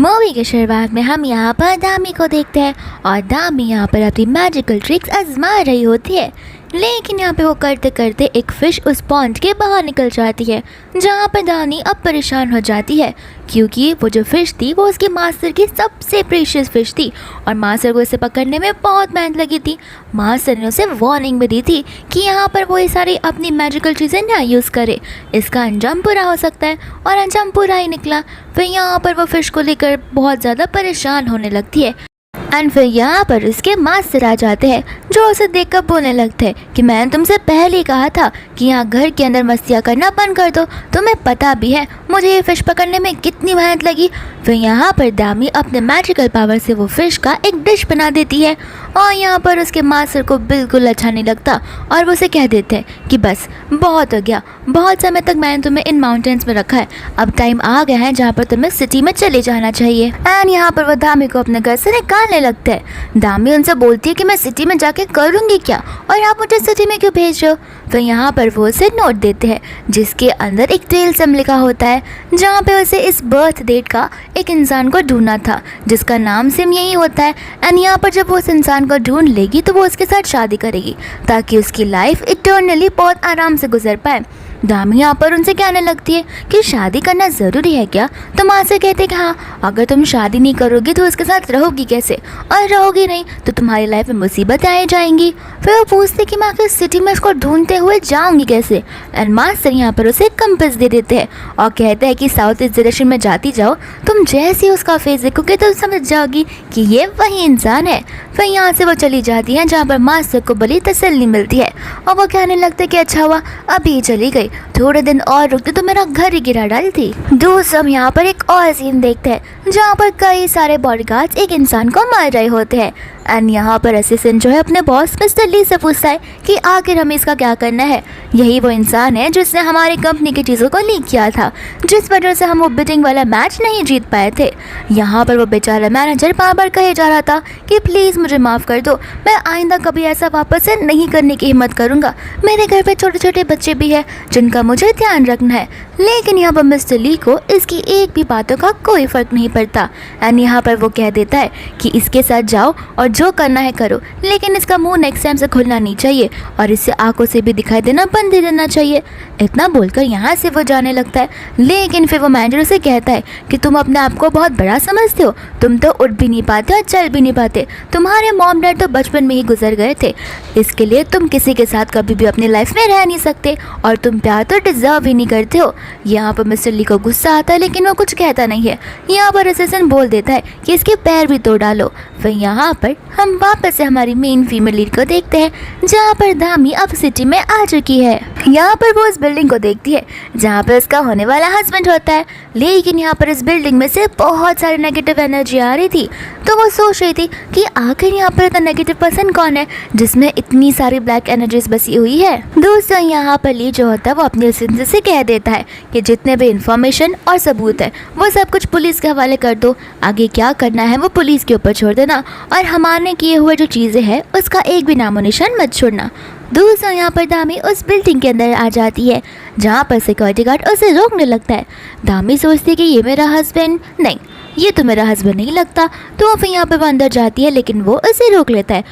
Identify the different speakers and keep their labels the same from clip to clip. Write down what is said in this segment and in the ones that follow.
Speaker 1: Movie के शुरुआत में हम यहाँ पर दामी को देखते हैं और दामी यहाँ पर अपनी मैजिकल ट्रिक्स आजमा रही होती है, लेकिन यहाँ पे वो करते करते एक फ़िश उस पॉन्ड के बाहर निकल जाती है, जहाँ पर दानी अब परेशान हो जाती है क्योंकि वो जो फ़िश थी वो उसके मास्टर की सबसे प्रीशियस फ़िश थी और मास्टर को इसे पकड़ने में बहुत मेहनत लगी थी। मास्टर ने उसे वार्निंग भी दी थी कि यहाँ पर वो ये सारी अपनी मैजिकल चीज़ें ना यूज़ करे, इसका अंजाम बुरा हो सकता है, और अंजाम बुरा ही निकला। फिर यहाँ पर वो फ़िश को लेकर बहुत ज़्यादा परेशान होने लगती है एंड फिर यहाँ पर उसके मास्टर आ जाते हैं जो उसे देखकर बोलने लगते हैं कि मैंने तुमसे पहले ही कहा था कि यहाँ घर के अंदर मस्तियाँ करना बंद कर दो, तुम्हें पता भी है मुझे ये फ़िश पकड़ने में कितनी मेहनत लगी। फिर यहाँ पर दामी अपने मैजिकल पावर से वो फ़िश का एक डिश बना देती है और यहाँ पर उसके मास्टर को बिल्कुल अच्छा नहीं लगता और वो उसे कह देते हैं कि बस बहुत हो गया, बहुत समय तक मैंने तुम्हें इन माउंटेन्स में रखा है, अब टाइम आ गया है जहाँ पर तुम्हें सिटी में चले जाना चाहिए। एंड यहाँ पर वो दामी को अपने घर से निकालने लगता है। दामी उनसे बोलती है कि मैं सिटी में जाके करूँगी क्या और आप मुझे सिटी में क्यों भेज रहे हो। फिर यहाँ पर वो उसे नोट देते हैं जिसके अंदर एक टेल सम लिखा होता है, जहाँ पे उसे इस बर्थ डेट का एक इंसान को ढूंढना था जिसका नाम सिम यही होता है। एंड यहाँ पर जब वो उस इंसान को ढूंढ लेगी तो वो उसके साथ शादी करेगी ताकि उसकी लाइफ इटर्नली बहुत आराम से गुजर पाए। दामी यहाँ पर उनसे कहने लगती है कि शादी करना ज़रूरी है क्या। तो माँ से कहते कि हाँ, अगर तुम शादी नहीं करोगी तो उसके साथ रहोगी कैसे, और रहोगी नहीं तो तुम्हारी लाइफ में मुसीबतें आई जाएंगी। फिर वो पूछते कि मैं आखिर सिटी में इसको ढूंढते हुए जाऊंगी कैसे। एंड मास्टर यहाँ पर उसे कंपास दे देते हैं और कहते हैं कि साउथ ईस्ट डायरेक्शन में जाती जाओ, तुम जैसे ही उसका फेस देखोगे तो समझ जाओगी कि ये वही इंसान है। फिर यहाँ से वो चली जाती है जहाँ पर मास्टर को बड़ी तसल्ली मिलती है और वो कहने लगते कि अच्छा हुआ अभी चली गई, थोड़े दिन और रुकते तो मेरा घर ही गिरा डालती। दूसरा हम यहाँ पर एक और सीन देखते हैं जहाँ पर कई सारे बॉडीगार्ड्स एक इंसान को मार रहे होते हैं। एंड यहाँ पर असिस्टेंट जो है अपने बॉस मिस्टर ली से पूछता है कि आखिर हमें इसका क्या करना है। यही वो इंसान है जिसने हमारी कंपनी की चीज़ों को लीक किया था, जिस वजह से हम वो बिडिंग वाला मैच नहीं जीत पाए थे। यहाँ पर वो बेचारा मैनेजर बार बार कहे जा रहा था कि प्लीज़ मुझे माफ़ कर दो, मैं आइंदा कभी ऐसा वापस से नहीं करने की हिम्मत करूँगा। मेरे घर पे छोटे छोटे बच्चे भी हैं जिनका मुझे ध्यान रखना है। लेकिन यहाँ पर मिस्टर ली को इसकी एक भी बातों का कोई फ़र्क नहीं पड़ता। एंड यहाँ पर वो कह देता है कि इसके साथ जाओ और जो करना है करो, लेकिन इसका मुंह नेक्स्ट टाइम से खुलना नहीं चाहिए और इससे आंखों से भी दिखाई देना बंद ही देना चाहिए। इतना बोलकर यहाँ से वो जाने लगता है। लेकिन फिर वो मैनेजर से कहता है कि तुम अपने आप को बहुत बड़ा समझते हो, तुम तो उठ भी नहीं पाते और चल भी नहीं पाते, तुम्हारे मॉम डैड तो बचपन में ही गुजर गए थे, इसके लिए तुम किसी के साथ कभी भी अपनी लाइफ में रह नहीं सकते और तुम प्यार तो डिजर्व ही नहीं करते हो। यहाँ पर मिस्टर ली को गुस्सा आता है लेकिन वो कुछ कहता नहीं है। यहाँ पर असिस्टेंट बोल देता है कि इसके पैर भी तोड़ डालो। फिर यहाँ पर हम वापस से हमारी मेन फीमेल लीड को देखते हैं जहाँ पर दामी अब सिटी में आ चुकी है। यहाँ पर वो इस बिल्डिंग को देखती है जहाँ पर उसका होने वाला हस्बैंड होता है, लेकिन यहाँ पर इस बिल्डिंग में से बहुत सारी नेगेटिव एनर्जी आ रही थी। तो वो सोच रही थी कि आखिर यहाँ पर इतना नेगेटिव पर्सन कौन है जिसमें इतनी सारी ब्लैक एनर्जीज बसी हुई है। दोस्तों यहाँ पर ली जो होता है वो अपने असिस्टेंट से कह देता है कि जितने भी इंफॉर्मेशन और सबूत है वो सब कुछ पुलिस के हवाले कर दो, आगे क्या करना है वो पुलिस के ऊपर छोड़ देना और हमारे किए हुए जो चीज़ें हैं उसका एक भी नामो निशान मत छोड़ना। दूसरा यहाँ पर दामी उस बिल्डिंग के अंदर आ जाती है जहाँ पर सिक्योरिटी गार्ड उसे रोकने लगता है। दामी सोचती है कि ये मेरा हस्बैंड नहीं, ये तो मेरा हस्बैंड नहीं लगता, तो फिर यहाँ पर वो अंदर जाती है लेकिन वो उसे रोक लेता है।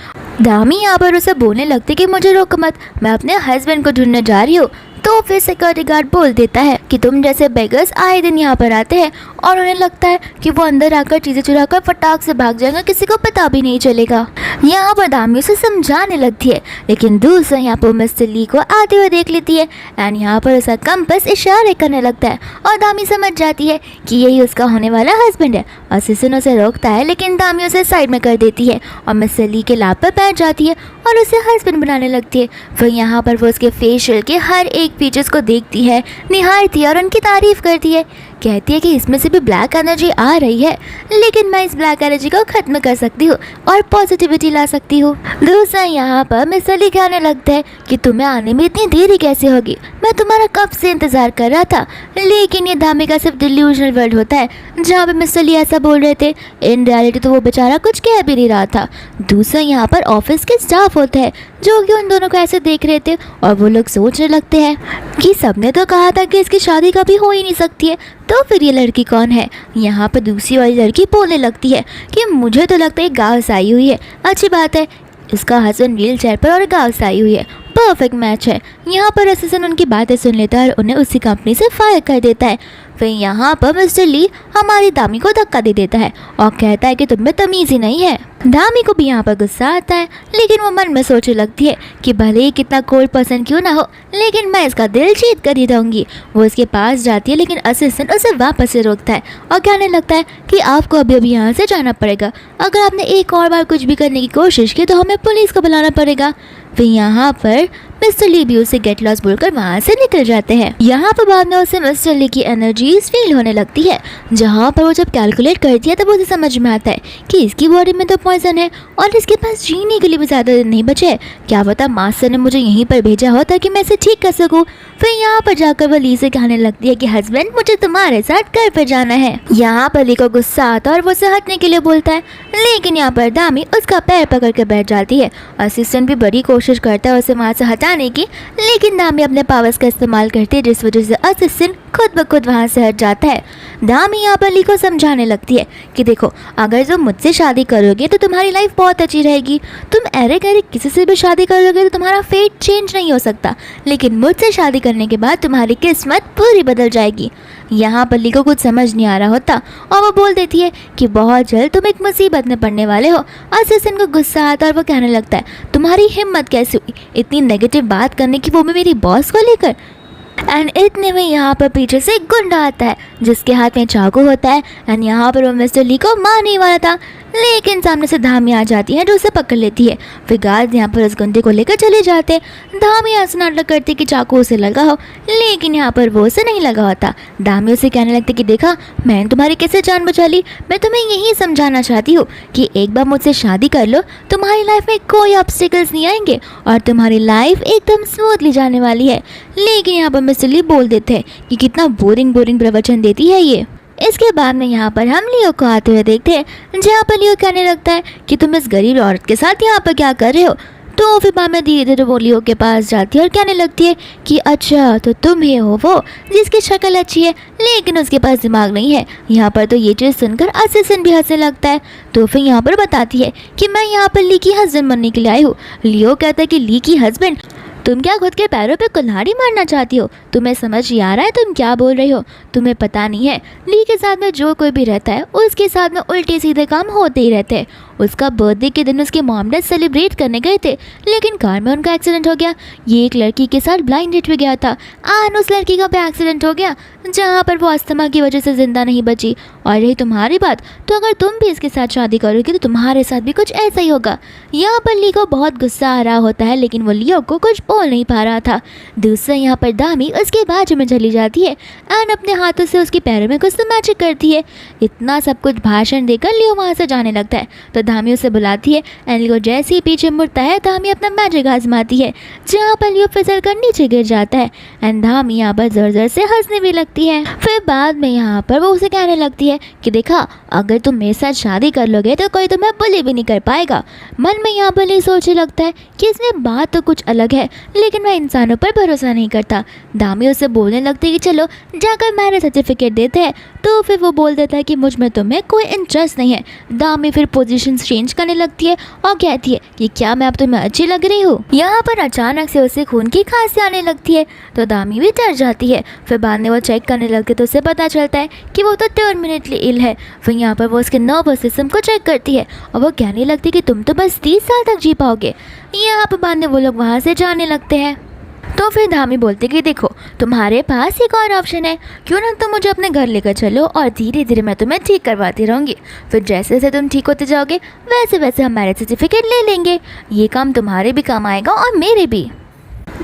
Speaker 1: दामी यहाँ पर उसे बोलने लगती है कि मुझे रोक मत, मैं अपने हस्बैंड को ढूंढने जा रही हूँ। तो फिर सिक्योरिटी गार्ड बोल देता है कि तुम जैसे बेगर्स आए दिन यहाँ पर आते हैं और उन्हें लगता है कि वो अंदर आकर चीज़ें चुराकर फटाक से भाग जाएंगे, किसी को पता भी नहीं चलेगा। यहाँ पर दामी उसे समझाने लगती है लेकिन दूसरा यहाँ पर मिस्टर ली को आते हुए देख लेती है एंड यहाँ पर उसका कंपास इशारे करने लगता है और दामी समझ जाती है कि यही उसका होने वाला हस्बैंड है। असिस्टेंट उसे रोकता है लेकिन दामी उसे साइड में कर देती है और मिस्टर ली के लाभ पर बैठ जाती है और उसे हस्बैंड बनाने लगती है। फिर यहाँ पर वो उसके फेशियल के हर एक फीचर्स को देखती है, निहारती है और उनकी तारीफ करती है। कहती है कि इसमें से भी ब्लैक एनर्जी आ रही है लेकिन मैं इस ब्लैक एनर्जी को ख़त्म कर सकती हूँ और पॉजिटिविटी ला सकती हूँ। दूसरा यहाँ पर मिस्टर ली कहने लगता है कि तुम्हें आने में इतनी देरी कैसे होगी, मैं तुम्हारा कब से इंतज़ार कर रहा था। लेकिन ये दामी का सिर्फ डिल्यूजनल वर्ल्ड होता है जहाँ पे मिस्टर ली ऐसा बोल रहे थे, इन रियलिटी तो वो बेचारा कुछ कह भी नहीं रहा था। दूसरा यहाँ पर ऑफिस के स्टाफ होते हैं जो कि उन दोनों को ऐसे देख रहे थे। और वो लोग सोचने लगते हैं कि सबने तो कहा था कि इसकी शादी कभी हो ही नहीं सकती है, तो फिर ये लड़की कौन है। यहाँ पर दूसरी वाली लड़की बोलने लगती है कि मुझे तो लगता है गाँव से आई हुई है। अच्छी बात है, इसका हस्बैंड व्हील चेयर पर और गाँव से आई हुई है, परफेक्ट मैच है। यहाँ पर असिस्टेंट उनकी बातें सुन लेता है और उन्हें उसी कंपनी से फायर कर देता है। फिर यहाँ पर मिस्टर ली हमारी दामी को धक्का दे देता है और कहता है कि तुम में तमीज़ ही नहीं है। दामी को भी यहाँ पर गुस्सा आता है, लेकिन वो मन में सोचने लगती है कि भले ही कितना कोल्ड पर्सन क्यों ना हो, लेकिन मैं इसका दिल जीत कर ही रहूँगी। वो उसके पास जाती है, लेकिन असिस्टेंट उसे वापस से रोकता है और कहने लगता है कि आपको अभी अभी यहाँ से जाना पड़ेगा। अगर आपने एक और बार कुछ भी करने की कोशिश की तो हमें पुलिस को बुलाना पड़ेगा। फिर यहाँ पर मिस्टर ली भी उसे गेट लॉस बोलकर वहाँ से निकल जाते हैं। यहाँ पर बाद में उसे मिस्टर ली की एनर्जीज फील होने लगती है। जहाँ पर वो जब कैलकुलेट करती है तब उसे समझ में आता है कि इसकी बॉडी में तो पॉइजन है और इसके पास जीने के लिए भी ज़्यादा दिन नहीं बचे। क्या पता मास्टर ने मुझे यहीं पर भेजा हो ताकि मैं इसे ठीक कर सकूँ। फिर यहाँ पर जाकर वो ली से कहने लगती है कि हस्बैंड मुझे तुम्हारे साथ घर पर जाना है। यहाँ पर ली को गुस्सा आता है और वो उसे हटने के लिए बोलता है, लेकिन यहाँ पर दामी उसका पैर पकड़ कर बैठ जाती है। असिस्टेंट भी बड़ी कोशिश करता है उसे वहाँ से हटाने की, लेकिन दामी अपने पावर्स का इस्तेमाल करती है, जिस वजह से असिस्टेंट खुद ब खुद वहाँ से हट जाता है। दामी यहाँ पर ली को समझाने लगती है कि देखो, अगर तुम मुझसे शादी करोगे तो तुम्हारी लाइफ बहुत अच्छी रहेगी। तुम अरे गरे किसी से भी शादी करोगे तो तुम्हारा फेट चेंज नहीं हो सकता, लेकिन मुझसे शादी करने के बाद तुम्हारी किस्मत पूरी बदल जाएगी। यहाँ पर ली को कुछ समझ नहीं आ रहा होता और वो बोल देती है कि बहुत जल्द तुम एक मुसीबत में पड़ने वाले हो। असिस्टेंट को गुस्सा आता है और वो कहने लगता है, तुम्हारी हिम्मत कैसे हुई इतनी नेगेटिव बात करने की, वो भी मेरी बॉस को लेकर। एंड इतने में यहाँ पर पीछे से एक गुंडा आता है जिसके हाथ में चाकू होता है। एंड यहाँ पर वो मिस्टर ली को मारने वाला था, लेकिन सामने से धामी आ जाती है जो उसे पकड़ लेती है। फिर गार्ड यहाँ पर उस गुंडे को लेकर चले जाते हैं। धामी ऐसा नाटक करती कि चाकू उसे लगा हो, लेकिन यहाँ पर वो उसे नहीं लगा होता। धामी उसे कहने लगती कि देखा, मैंने तुम्हारी कैसे जान बचा ली। मैं तुम्हें यही समझाना चाहती हूँ कि एक बार मुझसे शादी कर लो, तुम्हारी लाइफ में कोई ऑब्स्टिकल्स नहीं आएंगे और तुम्हारी लाइफ एकदम स्मूथली जाने वाली है। लेकिन यहाँ पर मिस्टर ली बोल देते हैं कि कितना बोरिंग प्रवचन देती है ये। इसके बाद में यहाँ पर हम लियो को आते हुए देखते हैं, जहाँ पर लियो कहने लगता है कि तुम इस गरीब औरत के साथ यहाँ पर क्या कर रहे हो। तो फिर बाद में धीरे धीरे वो लियो के पास जाती है और कहने लगती है कि अच्छा, तो तुम ही हो वो जिसकी शक्ल अच्छी है लेकिन उसके पास दिमाग नहीं है। यहाँ पर तो ये चीज़ सुनकर असिस्टेंट भी हंसने लगता है। तो फिर यहाँ पर बताती है कि मैं यहाँ पर ली की हस्बैंड बनने के लिए आई हूँ। लियो कहता है कि ली की हस्बैंड, तुम क्या खुद के पैरों पे कुल्हाड़ी मारना चाहती हो? तुम्हें समझ ही आ रहा है तुम क्या बोल रही हो? तुम्हें पता नहीं है, ली के साथ में जो कोई भी रहता है उसके साथ में उल्टे सीधे काम होते ही रहते हैं। उसका बर्थडे के दिन उसके मॉम डैड सेलिब्रेट करने गए थे, लेकिन कार में उनका एक्सीडेंट हो गया। ये एक लड़की के साथ ब्लाइंड डेट पे गया था और उस लड़की का भी एक्सीडेंट हो गया, जहाँ पर वो अस्थमा की वजह से जिंदा नहीं बची। और रही तुम्हारी बात, तो अगर तुम भी इसके साथ शादी करोगी तो तुम्हारे साथ भी कुछ ऐसा ही होगा। यहाँ पर ली को बहुत गुस्सा आ रहा होता है, लेकिन वो लियो को कुछ बोल नहीं पा रहा था। दूसरा यहाँ पर दामी उसके बाजू में चली जाती है एंड अपने हाथों से उसके पैरों में कुछ तो मैजिक करती है। इतना सब कुछ भाषण देकर लियो वहाँ से जाने लगता है। तो धामी उसे बुलाती है एंड लियो जैसे ही पीछे मुड़ता है, धामी अपना मैजिक आजमाती है, जहाँ पर लियो फिसल कर नीचे गिर जाता है एंड धामी यहाँ पर जोर जोर से हंसने भी लगती है। फिर बाद में यहाँ पर वो उसे कहने लगती है कि देखा, अगर तुम मेरे साथ शादी कर लोगे तो कोई तुम्हें बुली भी नहीं कर पाएगा। मन में यहाँ पर सोचने लगता है कि इसमें बात तो कुछ अलग है, लेकिन मैं इंसानों पर भरोसा नहीं करता। दामी उसे बोलने लगती है कि चलो जाकर मैरिज सर्टिफिकेट देते हैं। तो फिर वो बोल देता है कि मुझ में तुम्हें कोई इंटरेस्ट नहीं है। दामी फिर पोजीशन चेंज करने लगती है और कहती है कि क्या मैं अब तुम्हें अच्छी लग रही हूँ। यहाँ पर अचानक से उसे खून की खांसी आने लगती है, तो दामी भी डर जाती है। फिर बाद में वो चेक करने लगती है तो उसे पता चलता है कि वो तो टर्मिनेटली इल है। फिर यहाँ पर वो उसके नर्वस सिस्टम को चेक करती है और वो कहने लगती है कि तुम तो बस 30 साल तक जी पाओगे। यहाँ पर बाद में वो लोग वहाँ से जाने लगते हैं। तो फिर धामी बोलते कि देखो, तुम्हारे पास एक और ऑप्शन है, क्यों ना तुम मुझे अपने घर लेकर चलो और धीरे धीरे मैं तुम्हें ठीक करवाती रहूँगी। फिर जैसे जैसे तुम ठीक होते जाओगे वैसे वैसे हम मैरिज सर्टिफिकेट ले लेंगे। ये काम तुम्हारे भी काम आएगा और मेरे भी।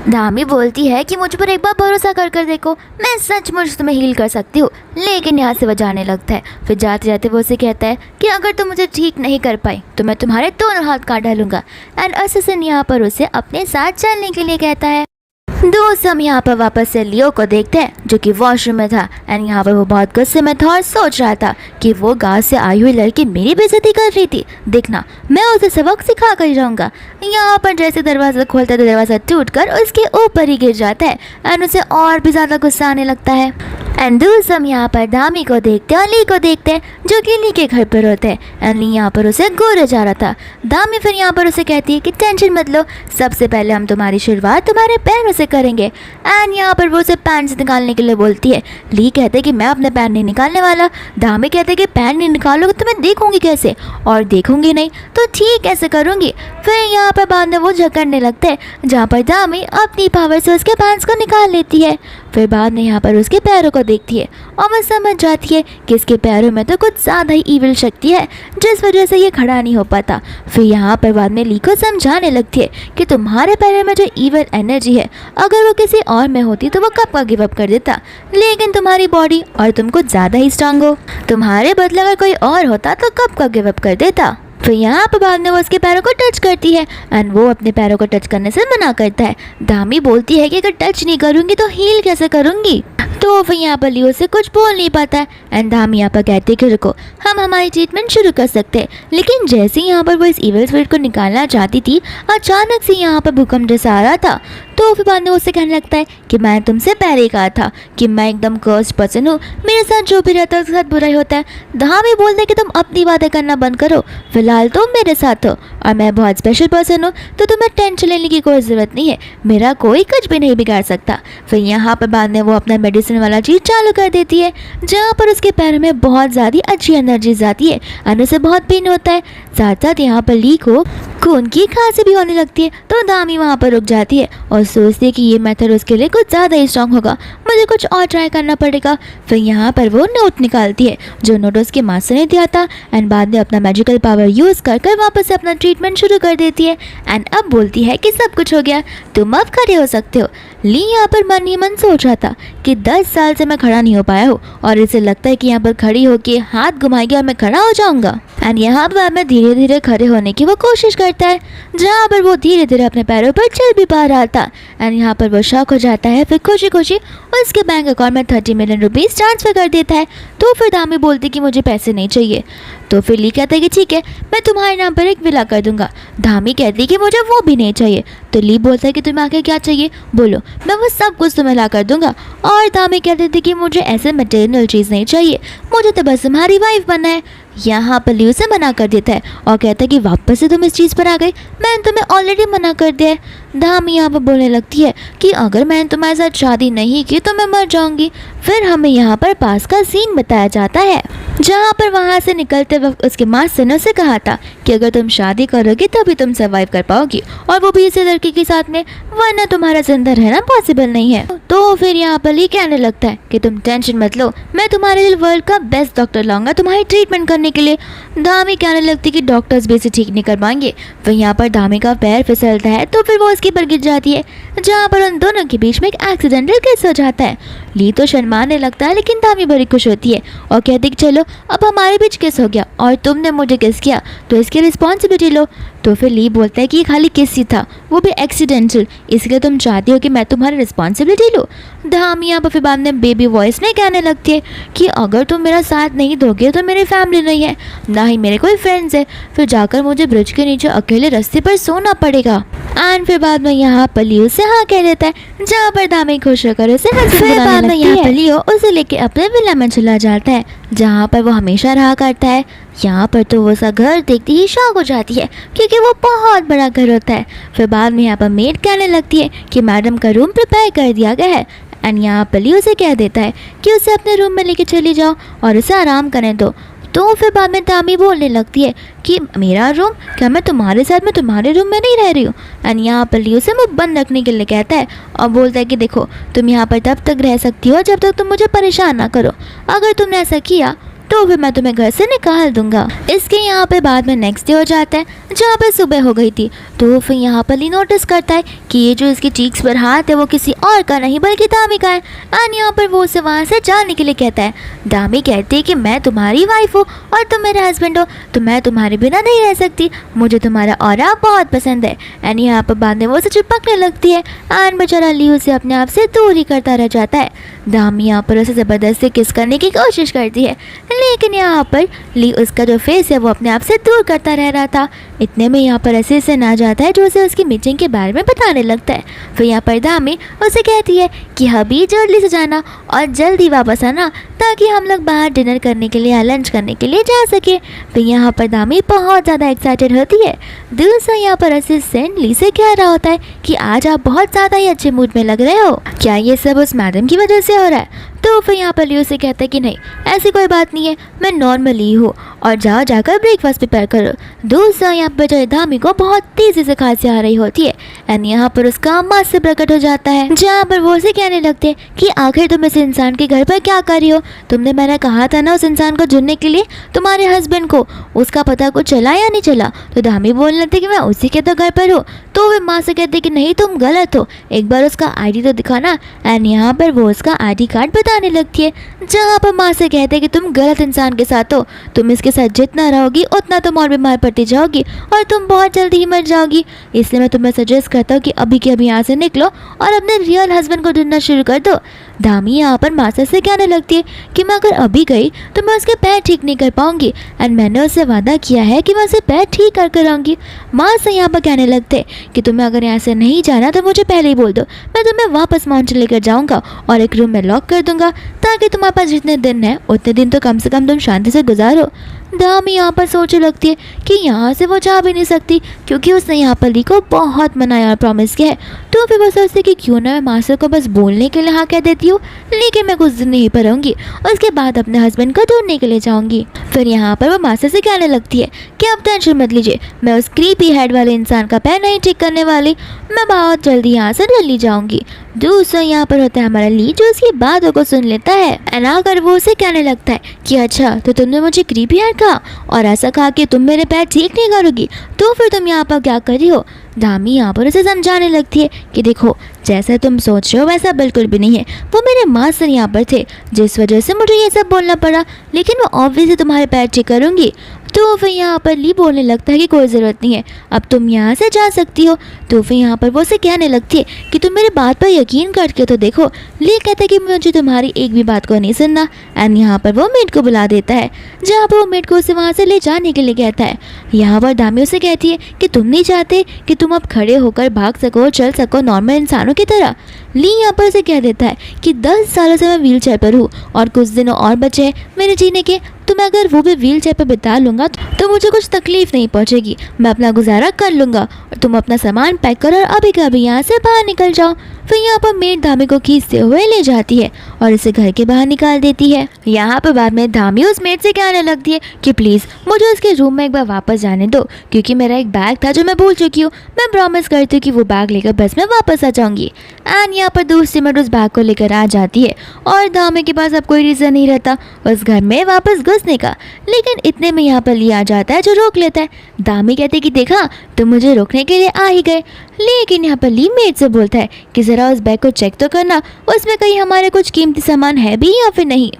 Speaker 1: धामी बोलती है कि मुझ पर एक बार भरोसा कर देखो, मैं सचमुच तुम्हें हील कर सकती हूँ। लेकिन यहाँ से वो जाने लगता है। फिर जाते जाते वो उसे कहता है कि अगर तुम मुझे ठीक नहीं कर पाई तो मैं तुम्हारे दोनों हाथ काट डालूंगा। एंड असिस्टेंट यहाँ पर उसे अपने साथ चलने के लिए कहता है। दोस्त हम यहाँ पर वापस से लियो को देखते हैं जो कि वॉशरूम में था एंड यहाँ पर वो बहुत गुस्से में था और सोच रहा था कि वो गांव से आई हुई लड़की मेरी बेइज्जती कर रही थी, देखना मैं उसे सबक सिखा कर ही रहूँगा। यहाँ पर जैसे दरवाज़ा खोलता है तो दरवाज़ा टूट कर उसके ऊपर ही गिर जाता है एंड उसे और भी ज़्यादा गुस्सा आने लगता है। एंड दोस्त हम यहाँ पर दामी को देखते हैं और ली को देखते हैं जो कि ली के घर पर होते हैं एंड ली यहाँ पर उसे घूरे जा रहा था। दामी फिर यहाँ पर उसे कहती है कि टेंशन मत लो, सबसे पहले हम तुम्हारी शुरुआत तुम्हारे पैरों से करेंगे एंड यहाँ पर वो उसे पैंट निकालने के लिए बोलती है। ली कहते कि मैं अपने पैर नहीं निकालने वाला। दामी कहते कि पैर नहीं निकालोगे तो मैं देखूंगी कैसे, और देखूंगी नहीं तो ठीक कैसे करूंगी। फिर यहाँ पर बाद में वो झगड़ने लगते हैं जहाँ पर दामी अपनी पावर से उसके पैंट्स को निकाल लेती है। फिर बाद में यहाँ पर उसके पैरों को देखती है और वह समझ जाती है कि इसके पैरों में तो कुछ ज़्यादा ही ईविल शक्ति है जिस वजह से ये खड़ा नहीं हो पाता। फिर यहाँ पर बाद में ली को समझाने लगती है कि तुम्हारे पैरों में जो ईविल एनर्जी है अगर वो किसी और में होती तो वो कब का गिव अप कर देता, लेकिन तुम्हारी बॉडी और तुम कुछ ज़्यादा ही स्ट्रांग हो, तुम्हारे बदले अगर कोई और होता तो कब का गिव अप कर देता। फिर यहाँ पर बाद में वो उसके पैरों को टच करती है एंड वो अपने पैरों को टच करने से मना करता है। दामी बोलती है कि अगर टच नहीं करूँगी तो हील कैसे करूँगी। तो फिर यहाँ पर लियो से कुछ बोल नहीं पाता है एंड दामी यहाँ पर कहती है कि रुको हम हमारी ट्रीटमेंट शुरू कर सकते हैं। लेकिन जैसे ही यहाँ पर वो इस इविल स्पिरिट को निकालना चाहती थी अचानक से यहाँ पर भूकंप जैसा आ रहा था। तो फिर बाद में उससे कहने लगता है कि मैं तुमसे पहले ही कहा था कि मैं एकदम कर्स्ड पर्सन हूँ, मेरे साथ जो भी रहता है उसके साथ बुरा ही होता है। दामी बोलते हैं कि तुम अपनी बातें करना बंद करो, फिलहाल तुम मेरे साथ हो और मैं बहुत स्पेशल पर्सन हूँ तो तुम्हें टेंशन लेने की कोई ज़रूरत नहीं है, मेरा कोई कुछ भी नहीं बिगाड़ सकता। फिर यहाँ पर बाद में वो अपना मेडिसिन वाला चीज़ चालू कर देती है जहाँ पर उसके पैरों में बहुत ज़्यादा अच्छी एनर्जीज आती है और उसे बहुत पेन होता है। साथ साथ यहाँ पर ली को खून की खांसी भी होने लगती है। तो दामी वहाँ पर रुक जाती है और सोचती है कि ये मेथड उसके लिए कुछ ज़्यादा ही स्ट्रांग होगा, मुझे कुछ और ट्राई करना पड़ेगा। फिर यहाँ पर वो नोट निकालती है जो नोट उसके मास्टर ने दिया था एंड बाद में अपना मैजिकल पावर यूज़ कर वापस से अपना ट्रीटमेंट शुरू कर देती है एंड अब बोलती है कि सब कुछ हो गया, तुम अब खड़े हो सकते हो। ली यहाँ पर मन ही मन सोच रहा था कि 10 साल से मैं खड़ा नहीं हो पाया हूँ और इसे लगता है कि यहाँ पर खड़ी होकर हाथ घुमाएगी और मैं खड़ा हो जाऊँगा। एंड यहाँ पर मैं धीरे धीरे खड़े होने की वो कोशिश करता है जहाँ पर वो धीरे धीरे अपने पैरों पर चल भी पा रहा था एंड यहाँ पर वो शॉक हो जाता है। फिर खुशी खुशी उसके बैंक अकाउंट में 30 मिलियन रुपीस ट्रांसफ़र कर देता है। तो फिर दामी बोलती कि मुझे पैसे नहीं चाहिए। तो फिर ली कहता है कि ठीक है मैं तुम्हारे नाम पर एक विला कर दूंगा। दामी कहती कि मुझे वो भी नहीं चाहिए। तो ली बोलता है कि तुम्हें आगे क्या चाहिए बोलो, मैं वो सब कुछ तुम्हें ला कर दूंगा। और दामी कहती थी कि मुझे ऐसे मटेरियल चीज़ नहीं चाहिए, मुझे तो बस तुम्हारी वाइफ बनना है। यहाँ पर ली उसे मना कर देता है और कहता है कि वापस से तुम इस चीज़ पर आ गई, मैंने तुम्हें ऑलरेडी मना कर दिया है। दामी यहाँ पर बोलने लगती है कि अगर मैंने तुम्हारे साथ शादी नहीं की तो मैं मर जाऊंगी। फिर हमें यहाँ पर पास का सीन बताया जाता है जहाँ पर वहाँ से निकलते वक्त उसके मास्टर ने उसे कहा था कि अगर तुम शादी करोगी तभी तुम सर्वाइव कर पाओगी और वो भी इसी लड़की के साथ में, वरना तुम्हारा जिंदा रहना पॉसिबल नहीं है। तो फिर यहाँ पर ली कहने लगता है कि तुम टेंशन मत लो, मैं तुम्हारे लिए वर्ल्ड का बेस्ट डॉक्टर लाऊंगा तुम्हारी ट्रीटमेंट करने के लिए। दामी कहने लगती कि डॉक्टर्स भी इसे ठीक नहीं कर पाएंगे। फिर यहाँ पर दामी का पैर फिसलता है तो फिर वो उसके पर गिर जाती है जहाँ पर उन दोनों के बीच में एक एक्सीडेंटल केस हो जाता है। ली तो शर्माने लगता है लेकिन दामी बड़ी खुश होती है और कहती कि चलो अब हमारे बीच किस हो गया और तुमने मुझे किस किया तो इसकी रिस्पॉन्सिबिलिटी लो। तो फिर ली बोलता है कि ये खाली किस ही था, वो भी एक्सीडेंटल, इसलिए तुम चाहती हो कि मैं तुम्हारी रिस्पॉन्सिबिलिटी लूँ। दामी यहाँ पर फिर बाद में बेबी वॉइस में कहने लगती है कि अगर तुम मेरा साथ नहीं दोगे तो मेरी फैमिली नहीं है, ना ही मेरे कोई फ्रेंड्स है, फिर जाकर मुझे ब्रिज के नीचे अकेले रास्ते पर सोना पड़ेगा। एंड फिर बाद में यहाँ पर लियो से हाँ कह देता है जहाँ पर दामी खुश होकर उसे फिर बाद में यहाँ पर लियो उसे लेके अपने विला में चला जाता है जहाँ पर वो हमेशा रहा करता है। यहाँ पर तो वो सा घर देखती ही शॉक हो जाती है क्योंकि वो बहुत बड़ा घर होता है। फिर बाद में यहाँ पर मेड कहने लगती है कि मैडम का रूम प्रिपेयर कर दिया गया है एंड यहाँ पर लियो उसे कह देता है कि उसे अपने रूम में लेके चली जाओ और उसे आराम करने दो। तो फिर बाद में दामी बोलने लगती है कि मेरा रूम, क्या मैं तुम्हारे साथ में तुम्हारे रूम में नहीं रह रही हूँ। एंड यहाँ पर लियो से मुँह बंद रखने के लिए कहता है और बोलता है कि देखो तुम यहाँ पर तब तक रह सकती हो जब तक तुम मुझे परेशान ना करो, अगर तुमने ऐसा किया तो फिर मैं तुम्हें घर से निकाल दूंगा। इसके यहाँ पे बाद में नेक्स्ट डे हो जाता है जहाँ पे सुबह हो गई थी। तो फिर यहाँ पर ली नोटिस करता है कि ये जो इसकी चीक्स पर हाथ है वो किसी और का नहीं बल्कि दामी का है। एंड यहाँ पर वो उसे वहाँ से जाने के लिए कहता है। दामी कहती है कि मैं तुम्हारी वाइफ हूँ और तुम मेरे हस्बैंड हो, तो मैं तुम्हारे बिना नहीं रह सकती, मुझे तुम्हारा ऑरा बहुत पसंद है। एंड यहाँ पर बाद में वो उसे चिपकने लगती है एंड बेचारा ली उसे अपने आप से दूर ही करता रह जाता है। दामी यहाँ पर उसे ज़बरदस्ती किस करने की कोशिश करती है, लेकिन यहाँ पर ली उसका जो फेस है वो अपने आप से दूर करता रह रहा था। इतने में यहाँ पर ऐसे से ना जाता है जो उसे उसकी मीटिंग के बारे में बताने लगता है। फिर यहाँ पर दामी उसे कहती है कि अभी जल्दी से जाना और जल्दी वापस आना ताकि हम लोग बाहर डिनर करने के लिए या लंच करने के लिए जा सके। फिर यहाँ पर दामी बहुत ज़्यादा एक्साइटेड होती है। दूसरा यहाँ पर असिस्टेंट ली से कह रहा होता है कि आज आप बहुत ज़्यादा ही अच्छे मूड में लग रहे हो, क्या ये सब उस मैडम की वजह से हो रहा है? तो फिर यहाँ पर लियो से कहता है कि नहीं, ऐसी कोई बात नहीं है, मैं नॉर्मली हूँ और जाओ जाकर ब्रेकफास्ट प्रिपेयर करो। दूसरा यहाँ पर जो दामी को बहुत तेज़ी से खांसी आ रही होती है एंड यहाँ पर उसका मास्क से प्रकट हो जाता है, जहाँ पर वो उसे कहने लगते हैं कि आखिर तुम इस इंसान के घर पर क्या कर रही हो? तुमने मैंने कहा था ना उस इंसान को ढूंढने के लिए तुम्हारे हस्बैंड को, उसका पता कुछ चला या नहीं चला? तो दामी बोलने लगती कि मैं उसी के तो घर पर हूँ। तो वे माँ से कहते कि नहीं तुम गलत हो, एक बार उसका आईडी तो दिखाना। एंड यहाँ पर वो उसका आईडी कार्ड बताने लगती है, जहाँ पर माँ से कहते हैं कि तुम गलत इंसान के साथ हो, तुम इसके साथ जितना रहोगी उतना तुम और बीमार पड़ती जाओगी और तुम बहुत जल्दी ही मर जाओगी। इसलिए मैं तुम्हें सजेस्ट करता हूँ कि अभी के अभी यहाँ से निकलो और अपने रियल हस्बैंड को ढूंढना शुरू कर दो। दामी यहाँ पर मास्टर से कहने लगती है कि मैं अगर अभी गई तो मैं उसके पैर ठीक नहीं कर पाऊंगी एंड मैंने उससे वादा किया है कि मैं उसे पैर ठीक कर कर आऊँगी। मास्टर यहाँ पर कहने लगते कि तुम्हें अगर यहाँ से नहीं जाना तो मुझे पहले ही बोल दो, मैं तुम्हें वापस माउंटेन लेकर जाऊँगा और एक रूम में लॉक कर दूंगा ताकि तुम्हारे पास जितने दिन हैं उतने दिन तो कम से कम तुम शांति से गुजारो। दामी यहाँ पर सोचने लगती है कि यहाँ से वो जा भी नहीं सकती क्योंकि उसने यहाँ पर ली को बहुत मनाया और प्रॉमिस किया है। तो फिर वो सोचती कि क्यों ना मैं मास्टर को बस बोलने के लिए हाँ कह देती हूँ, लेकिन मैं कुछ दिन नहीं पर रहूँगी, उसके बाद अपने हस्बैंड को ढूंढने के लिए जाऊँगी। फिर यहाँ पर वो मास्टर से कहने लगती है कि आप टेंशन मत लीजिए, मैं उस क्रीपी हेड वाले इंसान का पैर नहीं ठीक करने वाली, मैं बहुत जल्दी यहाँ से जल्दी जाऊँगी। दूसरा यहाँ पर होता है हमारा ली जो उसकी बातों को सुन लेता है एंड आकर वो उसे कहने लगता है कि अच्छा तो तुमने मुझे क्रीपी हेड कहा और ऐसा कहा कि तुम मेरे पैर ठीक नहीं करोगी, तो फिर तुम यहाँ पर क्या कर रही हो? दामी यहाँ पर उसे समझाने लगती है कि देखो जैसा तुम सोच रहे हो वैसा बिल्कुल भी नहीं है, वो मेरे मास्टर यहाँ पर थे जिस वजह से मुझे ये सब बोलना पड़ा, लेकिन मैं ऑब्वियसली तुम्हारे पैर ठीक करूँगी। तो फिर यहाँ पर ली बोलने लगता है कि कोई ज़रूरत नहीं है, अब तुम यहाँ से जा सकती हो। तो फिर यहाँ पर वो उसे कहने लगती है कि तुम मेरी बात पर यकीन करके तो देखो। ली कहता है कि मुझे तुम्हारी एक भी बात को नहीं सुनना एंड यहाँ पर वो मेड को बुला देता है, जहाँ पर वो मेड को उसे वहाँ से ले जाने के लिए कहता है। यहाँ पर दामी उसे कहती है कि तुम नहीं चाहते कि तुम अब खड़े होकर भाग सको, चल सको नॉर्मल इंसानों की तरह। ली यहाँ पर उसे कह देता है कि 10 सालों से मैं व्हील चेयर पर हूँ और कुछ दिनों और बचे हैं मेरे जीने के, तो मैं अगर वो भी व्हील चेयर पर बिता लूँगा तो मुझे कुछ तकलीफ नहीं पहुँचेगी, मैं अपना गुजारा कर लूँगा और तुम अपना सामान पैक करो और अभी के अभी यहाँ से बाहर निकल जाओ। फिर यहाँ पर मेड दामी को खींचते हुए ले जाती है और इसे घर के बाहर निकाल देती है। यहाँ पर बाद में दामी उस मेड से कहने लगती है कि प्लीज़ मुझे उसके रूम में एक बार वापस जाने दो क्योंकि मेरा एक बैग था जो मैं भूल चुकी हूँ, मैं प्रॉमिस करती हूँ कि वो बैग लेकर बस में वापस आ जाऊँगी। एंड यहाँ पर दूसरी मेड उस बैग को लेकर आ जाती है और दामी के पास अब कोई रीज़न नहीं रहता उस घर में वापस घुसने का, लेकिन इतने में यहाँ पर लिया जाता है जो रोक लेता है। दामी कहते कि देखा तुम मुझे रोकने के लिए आ ही गए, लेकिन यहाँ पर ली मेड से बोलता है कि ज़रा उस बैग को चेक तो करना, उसमें कहीं हमारे कुछ कीमती सामान है भी या फिर नहीं।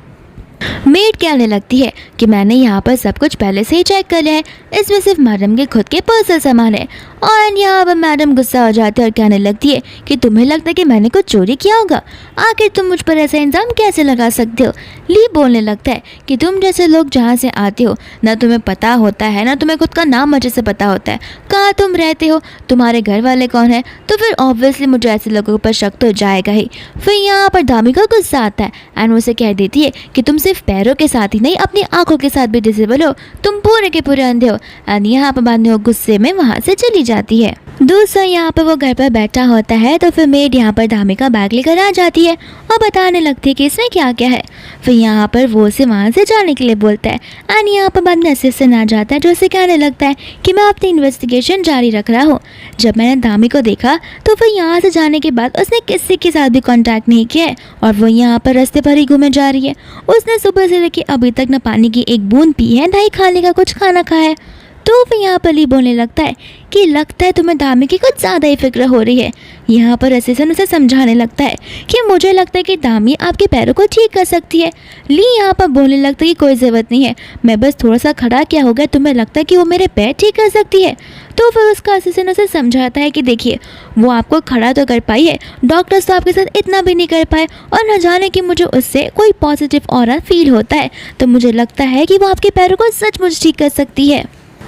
Speaker 1: मेड कहने लगती है कि मैंने यहाँ पर सब कुछ पहले से ही चेक कर लिया है, इसमें सिर्फ मैडम के खुद के पर्सनल सामान है। और यहाँ पर मैडम गुस्सा हो जाती है और कहने लगती है कि तुम्हें लगता है कि मैंने कुछ चोरी किया होगा, आखिर तुम मुझ पर ऐसा इल्ज़ाम कैसे लगा सकते हो? ली बोलने लगता है कि तुम जैसे लोग जहाँ से आते हो ना तुम्हें पता होता है ना तुम्हें खुद का नाम अच्छे से पता होता है, कहाँ तुम रहते हो, तुम्हारे घर वाले कौन है, तो फिर ऑब्वियसली मुझे ऐसे लोगों पर शक तो जाएगा ही। फिर यहाँ पर दामी का गुस्सा आता है एंड उसे कह देती है कि तुम सिर्फ पैरों के साथ ही नहीं अपनी आंखों के साथ भी डिसेबल हो, तुम पूरे के पूरे अंधे हो। एंड यहाँ पर बाद में वो गुस्से में वहाँ से चली जाती है। दोस्तों यहाँ पर वो घर पर बैठा होता है तो फिर मेड यहाँ पर दामी का बैग लेकर आ जाती है और बताने लगती है कि इसमें क्या क्या है। फिर यहाँ पर वो उसे वहाँ से जाने के लिए बोलता है एंड यहाँ पर बाद में असिस्टेंट आ जाता है जो उसे कहने लगता है कि मैं अपनी इन्वेस्टिगेशन जारी रख रहा हूँ। जब मैंने दामी को देखा तो फिर यहाँ से जाने के बाद उसने किसी के साथ भी कॉन्टैक्ट नहीं किया है और वो यहाँ पर रास्ते पर ही घूमे जा रही है। उसने सुबह से लेकर अभी तक न पानी की एक बूंद पी है, ना ही खाने का कुछ खाना खाया है। तो फिर यहाँ पर ली बोलने लगता है कि लगता है तुम्हें दामी की कुछ ज़्यादा ही फिक्र हो रही है। यहाँ पर असिस्टेंट उसे समझाने लगता है कि मुझे लगता है कि दामी आपके पैरों को ठीक कर सकती है। ली यहाँ पर बोलने लगता है कि कोई ज़रूरत नहीं है, मैं बस थोड़ा सा खड़ा क्या हो गया, तुम्हें लगता है कि वो मेरे पैर ठीक कर सकती है। तो फिर उसका असिस्टेंट उसे समझाता है कि देखिए वो आपको खड़ा तो कर पाई है, डॉक्टर्स तो आपके साथ इतना भी नहीं कर पाए और न जाने कि मुझे उससे कोई पॉजिटिव ऑरा फील होता है, तो मुझे लगता है कि वो आपके पैरों को सचमुच ठीक कर सकती है।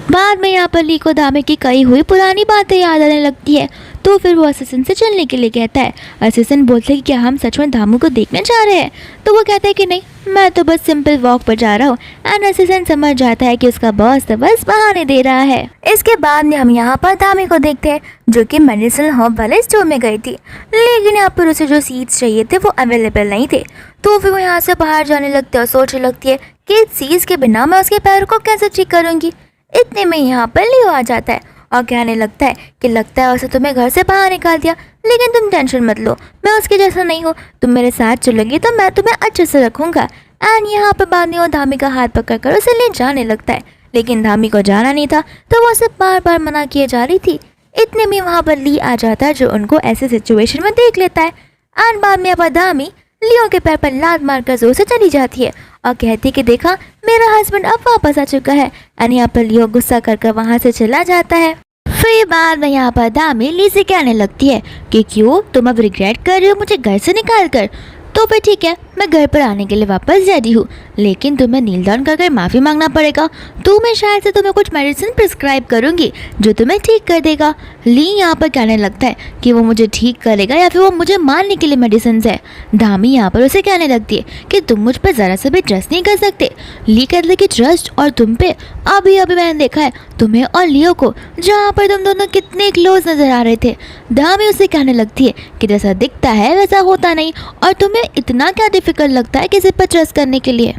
Speaker 1: बाद में यहाँ पर ली को दामी की कही हुई पुरानी बातें याद आने लगती है। तो फिर वो असिस्टेंट से चलने के लिए कहता है। असिस्टेंट बोलते हैं कि क्या हम सच में दामू को देखने जा रहे हैं? तो वो कहता है कि नहीं, मैं तो बस सिंपल वॉक पर जा रहा हूँ। एंड असिस्टेंट समझ जाता है कि उसका बॉस तो बस बहाने दे रहा है। इसके बाद में हम यहाँ पर दामी को देखते हैं जो कि मेडिसिनल हर्ब वाले स्टोर में गई थी, लेकिन यहाँ पर उसे जो सीड्स चाहिए थे वो अवेलेबल नहीं थे। तो फिर वो यहाँ से बाहर जाने लगती है और सोचने लगती है कि इस सीड्स के बिना मैं उसके पैरों को कैसे ठीक करूँगी। इतने में यहाँ पर लियो आ जाता है और कहने लगता है कि लगता है उसे तुम्हें घर से बाहर निकाल दिया, लेकिन तुम टेंशन मत लो, मैं उसके जैसा नहीं हूँ, तुम मेरे साथ चलोगी तो मैं तुम्हें अच्छे से रखूँगा। एंड यहाँ पर बाद में वो धामी का हाथ पकड़कर उसे ले जाने लगता है, लेकिन धामी को जाना नहीं था तो वो उसे बार बार मना किए जा रही थी। इतने में वहाँ पर ली आ जाता है जो उनको ऐसे सिचुएशन में देख लेता है। एंड बाद में अब धामी लियो के पैर पर लात मारकर जोर से चली जाती है और कहती है कि देखा मेरा हस्बैंड अब वापस आ चुका है। एंड यहाँ पर लियो गुस्सा कर वहाँ से चला जाता है। फिर बाद में यहाँ पर दामी ली से कहने लगती है कि क्यों तुम अब रिग्रेट कर रही हो मुझे घर से निकाल कर? तो फिर ठीक है, मैं घर पर आने के लिए वापस रेडी हूँ, लेकिन तुम्हें नील डाउन कर माफ़ी मांगना पड़ेगा। तो मैं शायद से तुम्हें कुछ मेडिसिन प्रिस्क्राइब करूँगी जो तुम्हें ठीक कर देगा। ली यहाँ पर कहने लगता है कि वो मुझे ठीक करेगा या फिर वो मुझे मारने के लिए मेडिसिन है। धामी यहाँ पर उसे कहने लगती है कि तुम मुझ पर ज़रा सा भी ट्रस्ट नहीं कर सकते। ली कहते कि ट्रस्ट और तुम पे अभी अभी मैंने देखा है तुम्हें और लियो को, जहाँ पर तुम दोनों कितने क्लोज नजर आ रहे थे। धामी उसे कहने लगती है कि जैसा दिखता है वैसा होता नहीं और तुम्हें इतना क्या डिफिकल्ट लगता है किसी पर ट्रस्ट करने के लिए।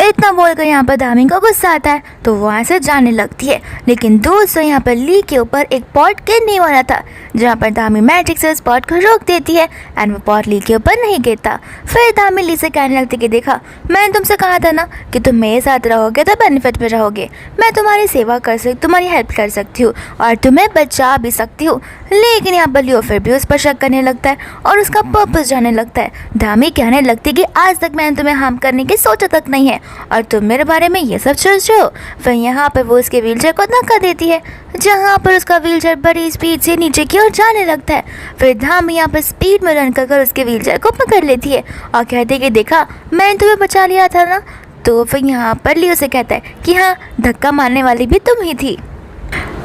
Speaker 1: इतना बोलकर यहाँ पर धामी को गुस्सा आता है तो वो वहाँ से जाने लगती है। लेकिन दोस्तों यहाँ पर ली के ऊपर एक पॉट गिरने वाला था, जहाँ पर धामी मैजिक से उस पॉट को रोक देती है एंड वो पॉट ली के ऊपर नहीं गिरता। फिर धामी ली से कहने लगती कि देखा मैंने तुमसे कहा था ना कि तुम मेरे साथ रहोगे तो बेनिफिट में रहोगे, मैं तुम्हारी सेवा कर सकती, तुम्हारी हेल्प कर सकती हूँ और तुम्हें बचा भी सकती हूँ। लेकिन यहाँ पर लियो फिर भी उस पर शक करने लगता है और उसका पर्पस जानने लगता है। धामी कहने लगती कि आज तक मैंने तुम्हें हार्म करने की सोचा तक नहीं है और तुम मेरे बारे में ये सब सोच रहे हो। फिर यहाँ पर वो उसके व्हीलचेयर को धक्का देती है, जहाँ पर उसका व्हीलचेयर बड़ी स्पीड से नीचे की ओर जाने लगता है। फिर धामी यहाँ पर स्पीड में रन कर उसके व्हीलचेयर को पकड़ लेती है और कहती है कि देखा मैंने तुम्हें बचा लिया था ना। तो फिर यहाँ पर लियो से कहता है कि हाँ, धक्का मारने वाली भी तुम ही थी।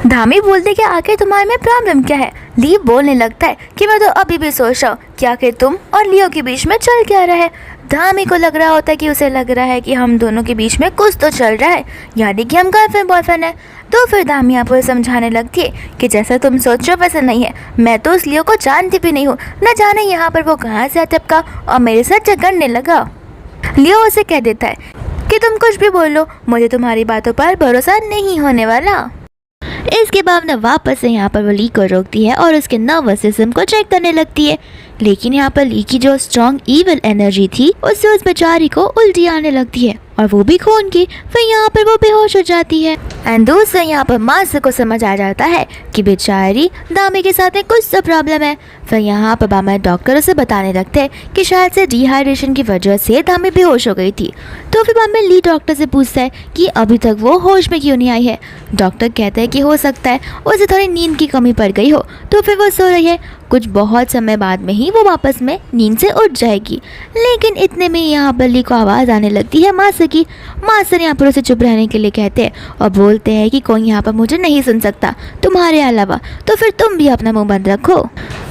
Speaker 1: धामी बोलते कि आखिर तुम्हारे में प्रॉब्लम क्या है? ली बोलने लगता है कि मैं तो अभी भी सोच रहा हूँ कि आखिर तुम और लियो के बीच में चल क्या रहा है। धामी को लग रहा होता है कि उसे लग रहा है कि हम दोनों के बीच में कुछ तो चल रहा है, यानी कि हम गर्लफ्रेंड बॉयफ्रेंड है। तो फिर धामी आप समझाने लगती है कि जैसा तुम सोच रहे हो वैसा नहीं है, मैं तो उस लियो को जानती भी नहीं हूँ, न जाने यहाँ पर वो कहाँ से टपका और मेरे साथ झगड़ने लगा। लियो उसे कह देता है कि तुम कुछ भी बोल लो, मुझे तुम्हारी बातों पर भरोसा नहीं होने वाला। इसके बाद न वापस से यहाँ पर वो ली को रोकती है और उसके नर्वस सिस्टम को चेक करने लगती है, लेकिन यहाँ पर ली की जो स्ट्रॉन्ग ईविल एनर्जी थी उससे उस बेचारी को उल्टी आने लगती है और वो भी खून की। फिर यहाँ पर वो बेहोश हो जाती है एंड दूसरे यहाँ पर मास्टर को समझ आ जाता है कि बेचारी दामी के साथ में कुछ तो प्रॉब्लम है। फिर यहाँ पर बामा डॉक्टर उसे बताने लगते हैं कि शायद से डिहाइड्रेशन की वजह से दामी बेहोश हो गई थी। तो फिर बामा ली डॉक्टर से पूछता है कि अभी तक वो होश में क्यों नहीं आई है। डॉक्टर कहते हैं कि हो सकता है उसे थोड़ी नींद की कमी पड़ गई हो, तो फिर वो सो रही है। कुछ बहुत समय बाद में ही वो वापस में नींद से उठ जाएगी। लेकिन इतने में यहाँ पर ली को आवाज़ आने लगती है मास्टर की। मास्टर यहाँ पर उसे चुप रहने के लिए कहते हैं और बोलते हैं कि कोई यहाँ पर मुझे नहीं सुन सकता तुम्हारे अलावा, तो फिर तुम भी अपना मुंह बंद रखो।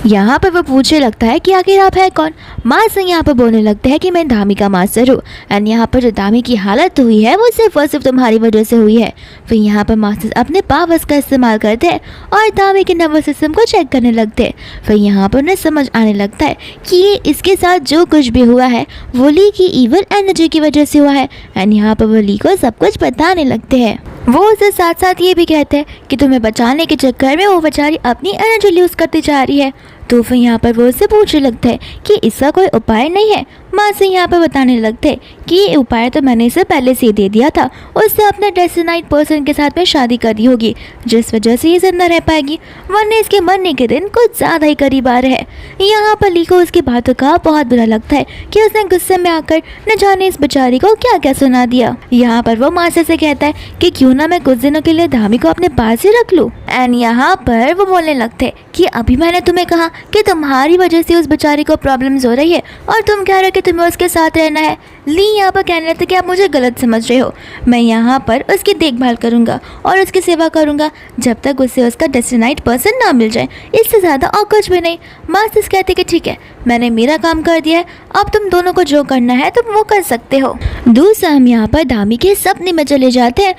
Speaker 1: यहाँ पर वो पूछने लगता है कि आखिर आप है कौन। मास्टर यहाँ पर बोलने लगते हैं कि मैं धामी का मास्टर हूँ एंड यहाँ पर जो धामी की हालत हुई है वो सिर्फ और सिर्फ तुम्हारी वजह से हुई है। फिर यहाँ पर मास्टर अपने पावर्स का इस्तेमाल करते हैं और धामी के नर्वस सिस्टम को चेक करने लगते हैं। फिर यहाँ पर उन्हें समझ आने लगता है कि ये इसके साथ जो कुछ भी हुआ है वो ली की इविल एनर्जी की वजह से हुआ है एंड यहाँ पर वो ली को सब कुछ बताने लगते हैं। वो उसके साथ साथ ये भी कहते हैं कि तुम्हें बचाने के चक्कर में वो बेचारी अपनी एनर्जी यूज़ करती जा रही है। तो फिर यहाँ पर वो उससे पूछने लगता है कि इसका कोई उपाय नहीं है। माँ से यहाँ पर बताने लगते हैं कि ये उपाय तो मैंने इसे पहले से दे दिया था, उससे अपने डेस्टिनाइड पर्सन के साथ में शादी करी होगी जिस वजह से ये जिंदा रह पाएगी, वरना इसके मरने के दिन कुछ ज़्यादा ही करीब आ रहे हैं। यहाँ पर ली को उसकी बातों का बहुत बुरा लगता है कि उसने गुस्से में आकर न जाने इस बेचारी को क्या क्या सुना दिया। यहाँ पर वो माँ से कहता है कि क्यों ना मैं कुछ दिनों के लिए धामी को अपने पास ही रख लूँ। एंड यहाँ पर वो बोलने लगते हैं कि अभी मैंने तुम्हें कहा कि तुम्हारी वजह से उस बेचारी को प्रॉब्लम्स हो रही है और तुम कह रहे हो कि तुम्हें उसके साथ रहना है। ली यहाँ पर कहने लगते कि आप मुझे गलत समझ रहे हो, मैं यहाँ पर उसकी देखभाल करूँगा और उसकी सेवा करूँगा जब तक उसे उसका डेस्टिनाइड पर्सन ना मिल जाए, इससे ज़्यादा और कुछ भी नहीं। मास्टर्स कहते कि ठीक है, मैंने मेरा काम कर दिया है, अब तुम दोनों को जो करना है तुम वो कर सकते हो। दूसरा हम यहाँ पर धामी के सपने में चले जाते हैं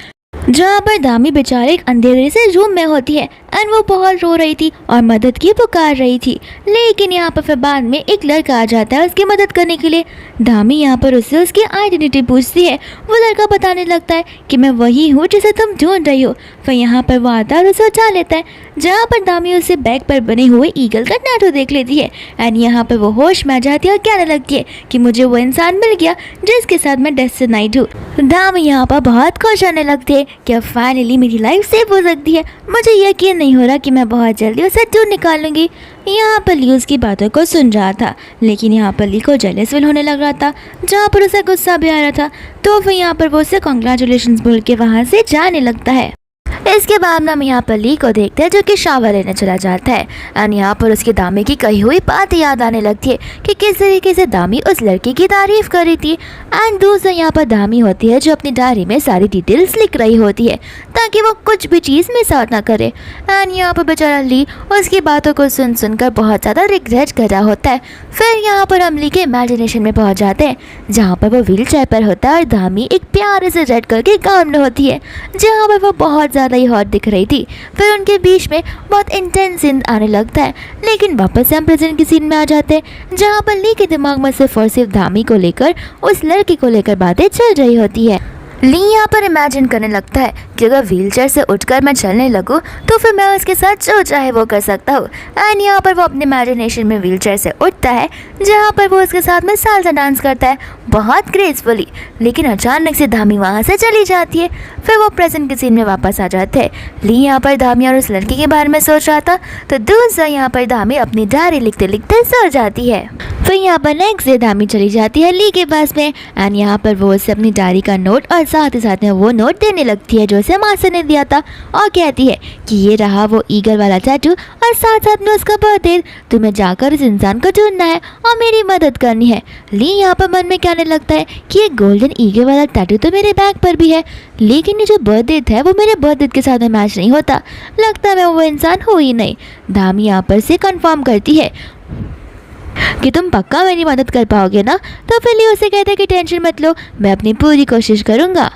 Speaker 1: जहाँ पर धामी बेचारे एक अंधेरे से रूम में होती है एंड वो बहुत रो रही थी और मदद की पुकार रही थी। लेकिन यहाँ पर फिर बाद में एक लड़का आ जाता है उसकी मदद करने के लिए। धामी यहाँ पर उससे उसकी आइडेंटिटी पूछती है। वो लड़का बताने लगता है कि मैं वही हूँ जिसे तुम ढूंढ रही हो। फिर यहाँ पर वो आता है और उसे उठा लेता है, जहाँ पर धामी उसे बैग पर बने हुए ईगल का टैटू देख लेती है एंड यहाँ पर वो होश में आ जाती है और कहने लगती है कि मुझे वो इंसान मिल गया जिसके साथ मैं डेस्टिनाइड हूँ। धामी यहाँ पर बहुत खुश होने लगती है कि अब फाइनली मेरी लाइफ सेव हो सकती है। मुझे यकीन नहीं हो रहा कि मैं बहुत जल्दी उसे ढूंढ निकालूंगी। यहाँ पर ली उसकी बातों को सुन रहा था, लेकिन यहाँ पर ली को जेलस फील होने लग रहा था, जहाँ पर उसे गुस्सा भी आ रहा था। तो फिर यहाँ पर वो उसे कॉन्ग्रेचुलेशंस बोल के वहाँ से जाने लगता है। इसके बाद हम यहाँ पर ली को देखते हैं जो कि शावर लेने चला जाता है एंड यहाँ पर उसकी दामी की कही हुई बात याद आने लगती है कि किस तरीके से दामी उस लड़की की तारीफ कर रही थी। एंड दूसरा यहाँ पर दामी होती है जो अपनी डायरी में सारी डिटेल्स लिख रही होती है ताकि वो कुछ भी चीज़ मिस आउट ना करे। एंड यहाँ पर बेचारा ली उसकी बातों को सुन सुनकर बहुत ज़्यादा रिग्रेट कर रहा होता है। फिर यहाँ पर हम ली के इमेजिनेशन में पहुँच जाते हैं जहाँ पर वो व्हील चेयर पर होता है और दामी एक प्यारे से रेड कलर के गाउन में होती है जहाँ पर वो बहुत ज़्यादा ही हॉट दिख रही थी। फिर उनके बीच में बहुत इंटेंस सीन आने लगता है, लेकिन वापस से हम प्रेजेंट की सीन में आ जाते हैं जहाँ पर ली के दिमाग में सिर्फ और सिर्फ धामी को लेकर उस लड़की को लेकर बातें चल रही होती है। ली यहाँ पर इमेजिन करने लगता है कि अगर व्हीलचेयर से उठकर मैं चलने लगूँ तो फिर मैं उसके साथ जो चाहे वो कर सकता हूँ। एंड यहाँ पर वो अपने इमेजिनेशन में व्हीलचेयर से उठता है जहाँ पर वो उसके साथ में सालसा डांस करता है बहुत ग्रेसफुली। लेकिन अचानक से धामी वहाँ से चली जाती है। फिर वो प्रेजेंट के सीन में वापस आ जाते हैं। ली यहाँ पर धामी और उस लड़की के बारे में सोच रहा था तो दूसरा यहाँ पर धामी अपनी डायरी लिखते लिखते सो जाती है। फिर यहाँ पर नेक्स्ट डे धामी चली जाती है ली के पास में एंड यहाँ पर वो उसे अपनी डायरी का नोट और साथ ही साथ में वो नोट देने लगती है जो उसे मास्टर ने दिया था और कहती है कि ये रहा वो ईगल वाला टैटू और साथ साथ में उसका बर्थडे, तुम्हें जाकर इस इंसान को ढूंढना है और मेरी मदद करनी है। ली यहाँ पर मन में कहने लगता है कि ये गोल्डन ईगल वाला टैटू तो मेरे बैग पर भी है, लेकिन ये जो बर्थडे है वो मेरे बर्थडे के साथ में मैच नहीं होता, लगता है मैं वो इंसान हो ही नहीं। धामी यहाँ पर से कंफर्म करती है कि तुम पक्का मेरी मदद कर पाओगे ना। तो फिर ली उसे कहते हैं कि टेंशन मत लो, मैं अपनी पूरी कोशिश करूँगा।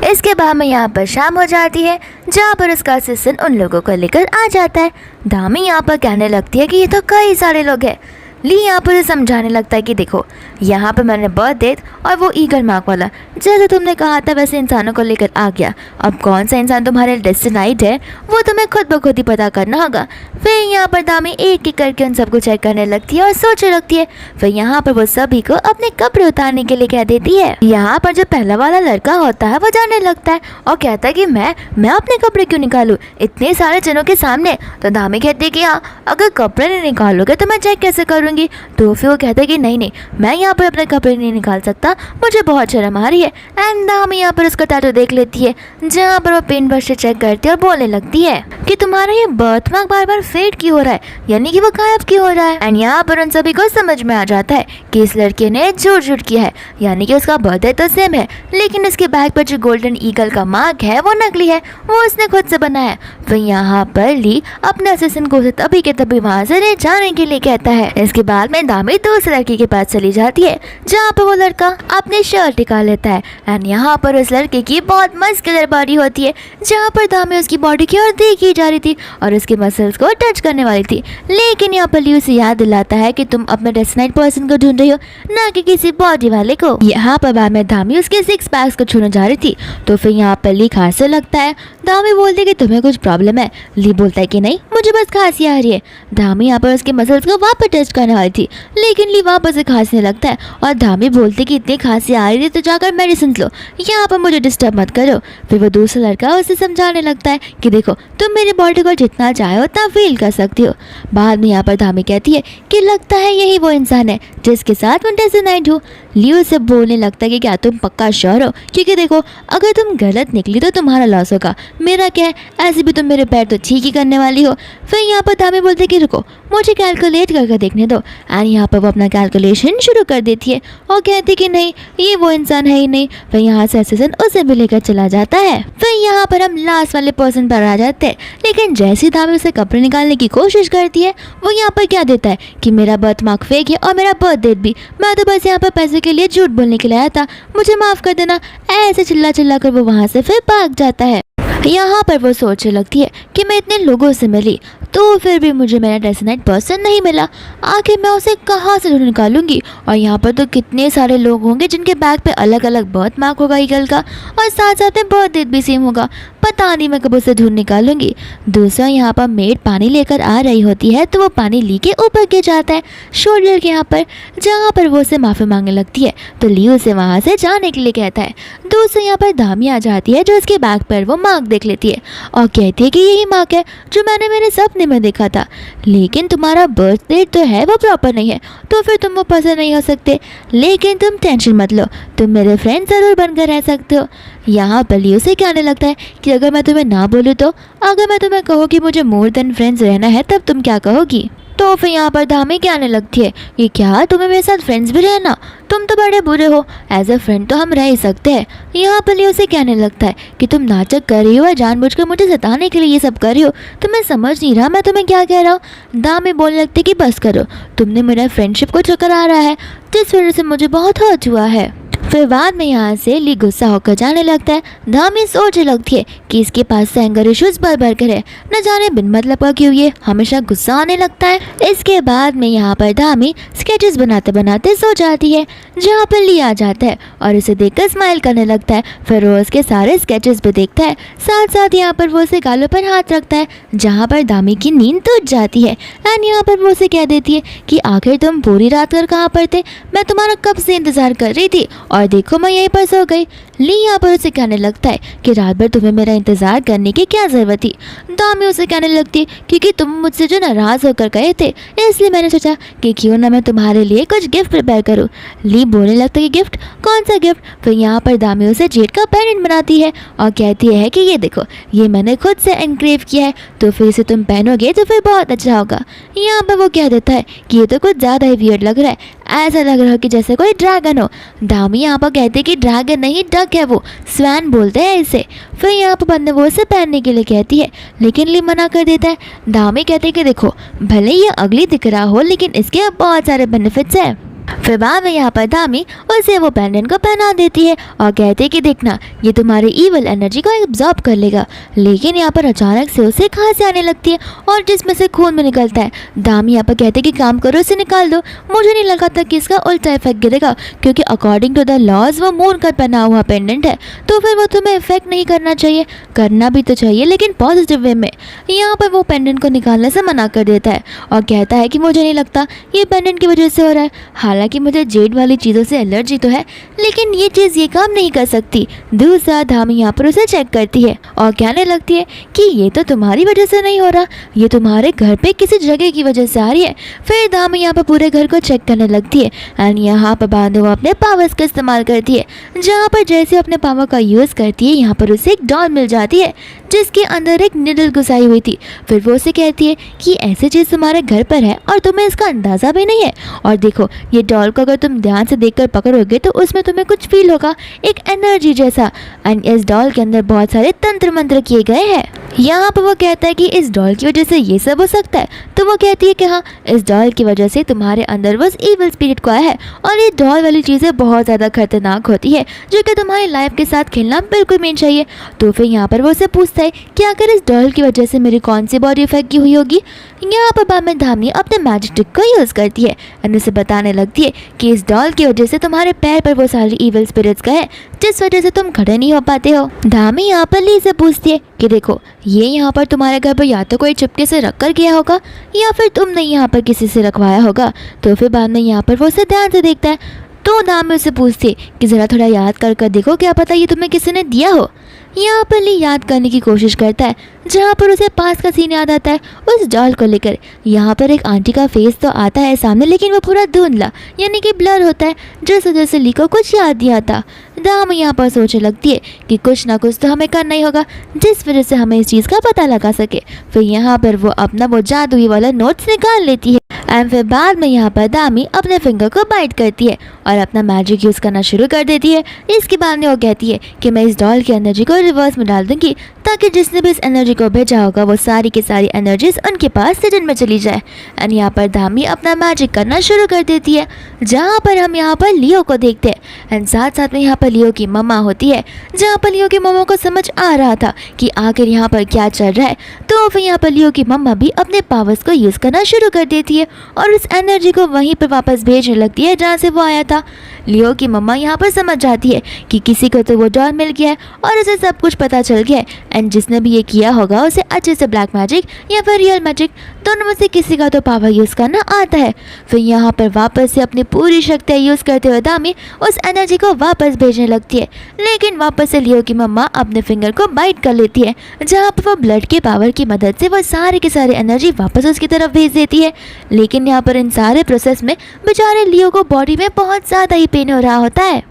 Speaker 1: इसके बाद में यहाँ पर शाम हो जाती है जहाँ पर उसका असिस्टेंट उन लोगों को लेकर आ जाता है। धामी यहाँ पर कहने लगती है कि ये तो कई सारे लोग हैं। ली यहाँ पर समझाने लगता है कि देखो यहाँ पर मैंने बर्थडे और वो ईगल मार्क वाला जैसे तुमने कहा था वैसे इंसानों को लेकर आ गया। अब कौन सा इंसान तुम्हारे डेस्टिनाइड है वो तुम्हें खुद ब खुद ही पता करना होगा। फिर यहाँ पर दामी एक एक करके उन सबको चेक करने लगती है और सोचने लगती है। फिर यहाँ पर वो सभी को अपने कपड़े उतारने के लिए कह देती है। यहाँ पर जो पहला वाला लड़का होता है वो जाने लगता है और कहता है कि मैं अपने कपड़े क्यों निकालूं इतने सारे जनों के सामने। तो दामी कहती है कि हाँ, अगर कपड़े नहीं निकालोगे तो मैं चेक कैसे करूँगी। निकालूंगी। तो फिर वो कहता है कि नहीं नहीं, मैं यहाँ पर अपने कपड़े नहीं निकाल सकता, मुझे बहुत शर्म आ रही है। एंड दामी यहाँ पर उसका टैटू देख लेती है, जहाँ पर वो पेंट ब्रश से चेक करती है और बोलने लगती है कि तुम्हारा ये बर्थ मार्क बार बार फेड क्यों हो रहा है, यानी कि वो गायब क्यों हो रहा है। एंड यहाँ पर उन सभी को समझ में आ जाता है कि इस लड़के ने झूठ किया है, यानी कि उसका बर्थडे तो सेम है, लेकिन उसके बैग पर जो गोल्डन ईगल का मार्क है वो नकली है, वो उसने खुद से बनाया। फिर यहाँ पर ली अपने असिस्टेंट को तभी के तभी वहाँ से ले जाने के लिए कहता है। इसके बाद में दामी तो उस लड़की के पास चली जाती है, जहाँ पर वो लड़का अपनी शर्ट निकाल लेता है। एंड यहाँ पर उस लड़के की बहुत मस्कुलर बॉडी होती है, जहाँ पर दामी उसकी बॉडी की ओर देखी जा रही थी और उसके मसल्स को टच करने वाली थी। लेकिन यहाँ पर ली उसे याद दिलाता है कि तुम अपने डेस्टिनेट पर्सन को ढूंढ रही हो, ना कि किसी बॉडी वाले को। यहाँ पर बाद में दामी उसके सिक्स पैक्स को छूने जा रही थी, तो फिर यहाँ पर ली खांसने लगता है। दामी बोलती है कि तुम्हें कुछ प्रॉब्लम है। ली बोलता है कि नहीं, मुझे बस खांसी आ रही है। दामी यहाँ पर उसके मसल्स को वापस टेस्ट करने वाली थी, लेकिन ली वापस से खांसने लगता है और दामी बोलती कि इतनी खांसी आ रही है तो जाकर मेडिसिन लो, यहाँ पर मुझे डिस्टर्ब मत करो। फिर वो दूसरा लड़का उसे समझाने लगता है कि देखो तुम मेरी बॉडी को जितना चाहे उतना फील कर सकती हो। बाद में यहाँ पर दामी कहती है कि लगता है यही वो इंसान है जिसके साथ मैं डेस्टिनेट हूँ। ली उसे बोलने लगता है कि क्या तुम पक्का श्योर हो, क्योंकि देखो अगर तुम गलत निकली तो तुम्हारा लॉस होगा, मेरा क्या है, ऐसे भी तुम मेरे पैर तो ठीक ही करने वाली हो। फिर यहाँ पर दामी बोलते कि रुको मुझे कैलकुलेट करके देखने दो। एंड यहाँ पर वो अपना कैलकुलेशन शुरू कर देती है और कहती कि नहीं ये वो इंसान है ही नहीं। फिर यहाँ से असिस्टेंट उसे भी लेकर चला जाता है। फिर यहाँ पर हम लास्ट वाले पर्सन पर आ जाते हैं, लेकिन जैसे ही दामी उसे कपड़े निकालने की कोशिश करती है, वो यहाँ पर क्या देता है कि मेरा बर्थ मार्क फेक है और मेरा बर्थ डेट भी, मैं तो बस यहाँ पर पैसे के लिए झूठ बोलने के लिए आया था, मुझे माफ़ कर देना। ऐसे चिल्ला कर वो वहाँ से फिर भाग जाता है। यहाँ पर वो सोचने लगती है कि मैं इतने लोगों से मिली तो फिर भी मुझे मेरा डेस्टिनेट पर्सन नहीं मिला, आखिर मैं उसे कहाँ से ढूंढ निकालूंगी। और यहाँ पर तो कितने सारे लोग होंगे जिनके बैग पे अलग अलग बर्थ मार्क होगा ईगल का, और साथ साथ में बर्थ डेट भी सेम होगा, पता नहीं मैं कब उसे ढूंढ निकालूंगी। दूसरा यहाँ पर मेड पानी लेकर आ रही होती है, तो वो पानी ली के ऊपर गिर जाता है शोल्डर के यहाँ पर, जहाँ पर वो उसे माफ़ी मांगने लगती है, तो ली उसे वहाँ से जाने के लिए कहता है। दूसरा यहाँ पर दामी आ जाती है, जो उसके बैग पर वो मार्क देख लेती है और कहती है कि यही मार्क है जो मैंने मेरे सपने में देखा था, लेकिन तुम्हारा बर्थ डेट तो है वो प्रॉपर नहीं है, तो फिर तुम वो पसंद नहीं हो सकते, लेकिन तुम टेंशन मत लो, तुम मेरे फ्रेंड ज़रूर बनकर रह सकते हो। यहाँ पर ली उसे कहने लगता है कि अगर मैं तुम्हें ना बोलूँ तो, अगर मैं तुम्हें कहूँ कि मुझे मोर देन फ्रेंड्स रहना है, तब तुम क्या कहोगी। तो फिर यहाँ पर दामी कहने लगती है कि क्या तुम्हें मेरे साथ फ्रेंड्स भी रहना, तुम तो बड़े बुरे हो, एज अ फ्रेंड तो हम रह ही सकते हैं। यहाँ पर उसे कहने लगता है कि तुम नाटक कर रही हो और जानबूझकर मुझे सताने के लिए ये सब कर रही हो, तो मैं समझ नहीं रहा मैं तुम्हें क्या कह रहा हूँ। दामी बोलने लगती कि बस करो, तुमने मेरा फ्रेंडशिप को ठुकरा रहा है, जिस वजह से मुझे बहुत हर्ट हुआ है। फिर बाद में यहाँ से ली गुस्सा होकर जाने लगता है। दामी सोचने लगती है कि इसके पास से एंगर इश्यूज भर कर है, न जाने बिन मतलब का क्यों ये हमेशा गुस्सा आने लगता है। इसके बाद में यहाँ पर दामी स्केचेस बनाते बनाते सो जाती है, जहाँ पर ली आ जाता है और उसे देखकर स्माइल करने लगता है। फिर वो उसके सारे स्केचेस भी देखता है, साथ साथ यहाँ पर वो उसे गालों पर हाथ रखता है, जहाँ पर दामी की नींद टूट जाती है। एंड यहाँ पर वो उसे कह देती है कि आखिर तुम पूरी रात कर कहाँ पर थे, मैं तुम्हारा कब से इंतजार कर रही थी और देखो मैं यहीं पर सो गई। ली यहाँ पर उसे कहने लगता है कि रात भर तुम्हें मेरा इंतजार करने की क्या ज़रूरत थी। दामी उसे कहने लगती है क्योंकि तुम मुझसे जो नाराज़ होकर गए थे, इसलिए मैंने सोचा कि क्यों ना मैं तुम्हारे लिए कुछ गिफ्ट प्रिपेयर करूँ। ली बोलने लगता है कि गिफ्ट, कौन सा गिफ्ट। फिर यहाँ पर दामी उसे जेड का पेंडेंट बनाती है और कहती है कि ये देखो ये मैंने खुद से एनक्रेव किया है, तो फिर इसे तुम पहनोगे तो फिर बहुत अच्छा होगा। यहाँ पर वो कह देता है कि ये तो कुछ ज़्यादा ही वियर्ड लग रहा है, ऐसा लग रहा है कि जैसे कोई ड्रैगन हो। दामी यहाँ पर कहते कि ड्रैगन नहीं डक है, वो स्वैन बोलते हैं इसे। फिर यहाँ पर बंदे वो इसे पहनने के लिए कहती है, लेकिन ली मना कर देता है। दामी कहते कि देखो भले ये अगली दिख रहा हो, लेकिन इसके बहुत सारे बेनिफिट्स हैं। फिर बाद में यहाँ पर दामी उसे वो पेंडेंट को पहना देती है और कहते कि देखना ये तुम्हारी ईवल एनर्जी को एब्जॉर्ब कर लेगा। लेकिन यहाँ पर अचानक से उसे खांसी आने लगती है और जिसमें से खून में निकलता है। दामी यहाँ पर कहते कि काम करो इसे निकाल दो, मुझे नहीं लगा था कि इसका उल्टा इफेक्ट गिरेगा, क्योंकि अकॉर्डिंग टू द लॉज वो मून का पहना हुआ पेंडेंट है, तो फिर वो तुम्हें इफेक्ट नहीं करना चाहिए, करना भी तो चाहिए लेकिन पॉजिटिव वे में। यहाँ पर वो पेंडेंट को निकालने से मना कर देता है और कहता है कि मुझे नहीं लगता ये पेंडेंट की वजह से हो रहा है, हालांकि मुझे जेड वाली चीज़ों से एलर्जी तो है, लेकिन ये चीज़ ये काम नहीं कर सकती। दूसरा धामी यहाँ पर उसे चेक करती है और कहने लगती है कि ये तो तुम्हारी वजह से नहीं हो रहा, ये तुम्हारे घर पे किसी जगह की वजह से आ रही है। फिर धामी यहाँ पर पूरे घर को चेक करने लगती है एंड यहाँ पर बाद में वो अपने पावर्स का इस्तेमाल करती है, जहाँ पर जैसे अपने पावर का यूज़ करती है यहाँ पर उसे एक डॉल मिल जाती है जिसके अंदर एक निडल घुसाई हुई थी। फिर वो उसे कहती है कि ऐसी चीज़ तुम्हारे घर पर है और तुम्हें इसका अंदाज़ा भी नहीं है, और देखो ये डॉल को अगर तुम ध्यान से देखकर पकड़ोगे तो उसमें तुम्हें कुछ फील होगा, एक एनर्जी जैसा। एंड इस डॉल के अंदर बहुत सारे तंत्र मंत्र किए गए हैं। यहाँ पर वो कहता है कि इस डॉल की वजह से ये सब हो सकता है, तो वो कहती है कि हाँ, इस डॉल की वजह से तुम्हारे अंदर बस इविल स्पिरिट को आया है और ये डॉल वाली चीज़ें बहुत ज़्यादा खतरनाक होती है जो कि तुम्हारी लाइफ के साथ खेलना बिल्कुल नहीं चाहिए। तो फिर यहाँ पर वो उसे पूछता है कि अगर इस डॉल की वजह से मेरी कौन सी बॉडी इफेक्ट की हुई होगी। यहाँ पर बाद में धामी अपने मैजिक ट्रिक को यूज़ करती है और उसे बताने लगती है कि इस डॉल की वजह से तुम्हारे पैर पर वो सारी इविल स्पिरिट्स का है जिस वजह से तुम खड़े नहीं हो पाते हो। धामी यहाँ पर ली से पूछती है कि देखो ये यहाँ पर तुम्हारे घर पर या तो कोई चुपके से रख कर गया होगा या फिर तुमने यहाँ पर किसी से रखवाया होगा। तो फिर बाद में यहाँ पर वो उसे ध्यान से देखता है, तो धामी उससे पूछती है कि ज़रा थोड़ा याद कर देखो, क्या पता ये तुम्हें किसी ने दिया हो। यहाँ पर ली याद करने की कोशिश करता है, जहाँ पर उसे पास का सीन याद आता है उस डॉल को लेकर। यहाँ पर एक आंटी का फेस तो आता है सामने, लेकिन वो पूरा धुंधला यानी कि ब्लर होता है, जिस वजह से ली को कुछ याद नहीं आता। दाम यहाँ पर सोचने लगती है कि कुछ ना कुछ तो हमें करना ही होगा जिस वजह से हमें इस चीज़ का पता लगा सके। फिर यहाँ पर वो अपना वो जादुई वाला नोट्स निकाल लेती है एंड फिर बाद में यहाँ पर दामी अपने फिंगर को बाइट करती है और अपना मैजिक यूज़ करना शुरू कर देती है। इसके बाद में वो कहती है कि मैं इस डॉल की एनर्जी को रिवर्स में डाल दूंगी ताकि जिसने भी इस एनर्जी को भेजा होगा वो सारी की सारी एनर्जीज उनके पास सिजन में चली जाए। एंड यहाँ पर दामी अपना मैजिक करना शुरू कर देती है, जहाँ पर हम यहाँ पर लियो को देखते हैं एंड साथ साथ में यहाँ पर लियो की मम्मा होती है, जहाँ पर लियो की मम्मा को समझ आ रहा था कि आखिर यहाँ पर क्या चल रहा है। तो फिर यहाँ पर लियो की मम्मा भी अपने पावर्स को यूज़ करना शुरू कर देती है और उस एनर्जी को वहीं पर वापस भेजने लगती है जहाँ से वो आया था। लियो की मम्मा यहाँ पर समझ जाती है कि किसी को तो वो डॉल मिल गया है और उसे सब कुछ पता चल गया है एंड जिसने भी ये किया होगा उसे अच्छे से ब्लैक मैजिक या फिर रियल मैजिक दोनों में से किसी का तो पावर यूज़ करना आता है। फिर यहाँ पर वापस से अपनी पूरी शक्तियाँ यूज़ करते हुए दामी उस एनर्जी को वापस भेजने लगती है, लेकिन वापस से लियो की मम्मा अपने फिंगर को बाइट कर लेती है, जहाँ पर वो ब्लड के पावर की मदद से वो सारे के सारे एनर्जी वापस उसकी तरफ भेज देती है। लेकिन यहाँ पर इन सारे प्रोसेस में बेचारे लियो को बॉडी में बहुत ज़्यादा ही पेन हो रहा होता है।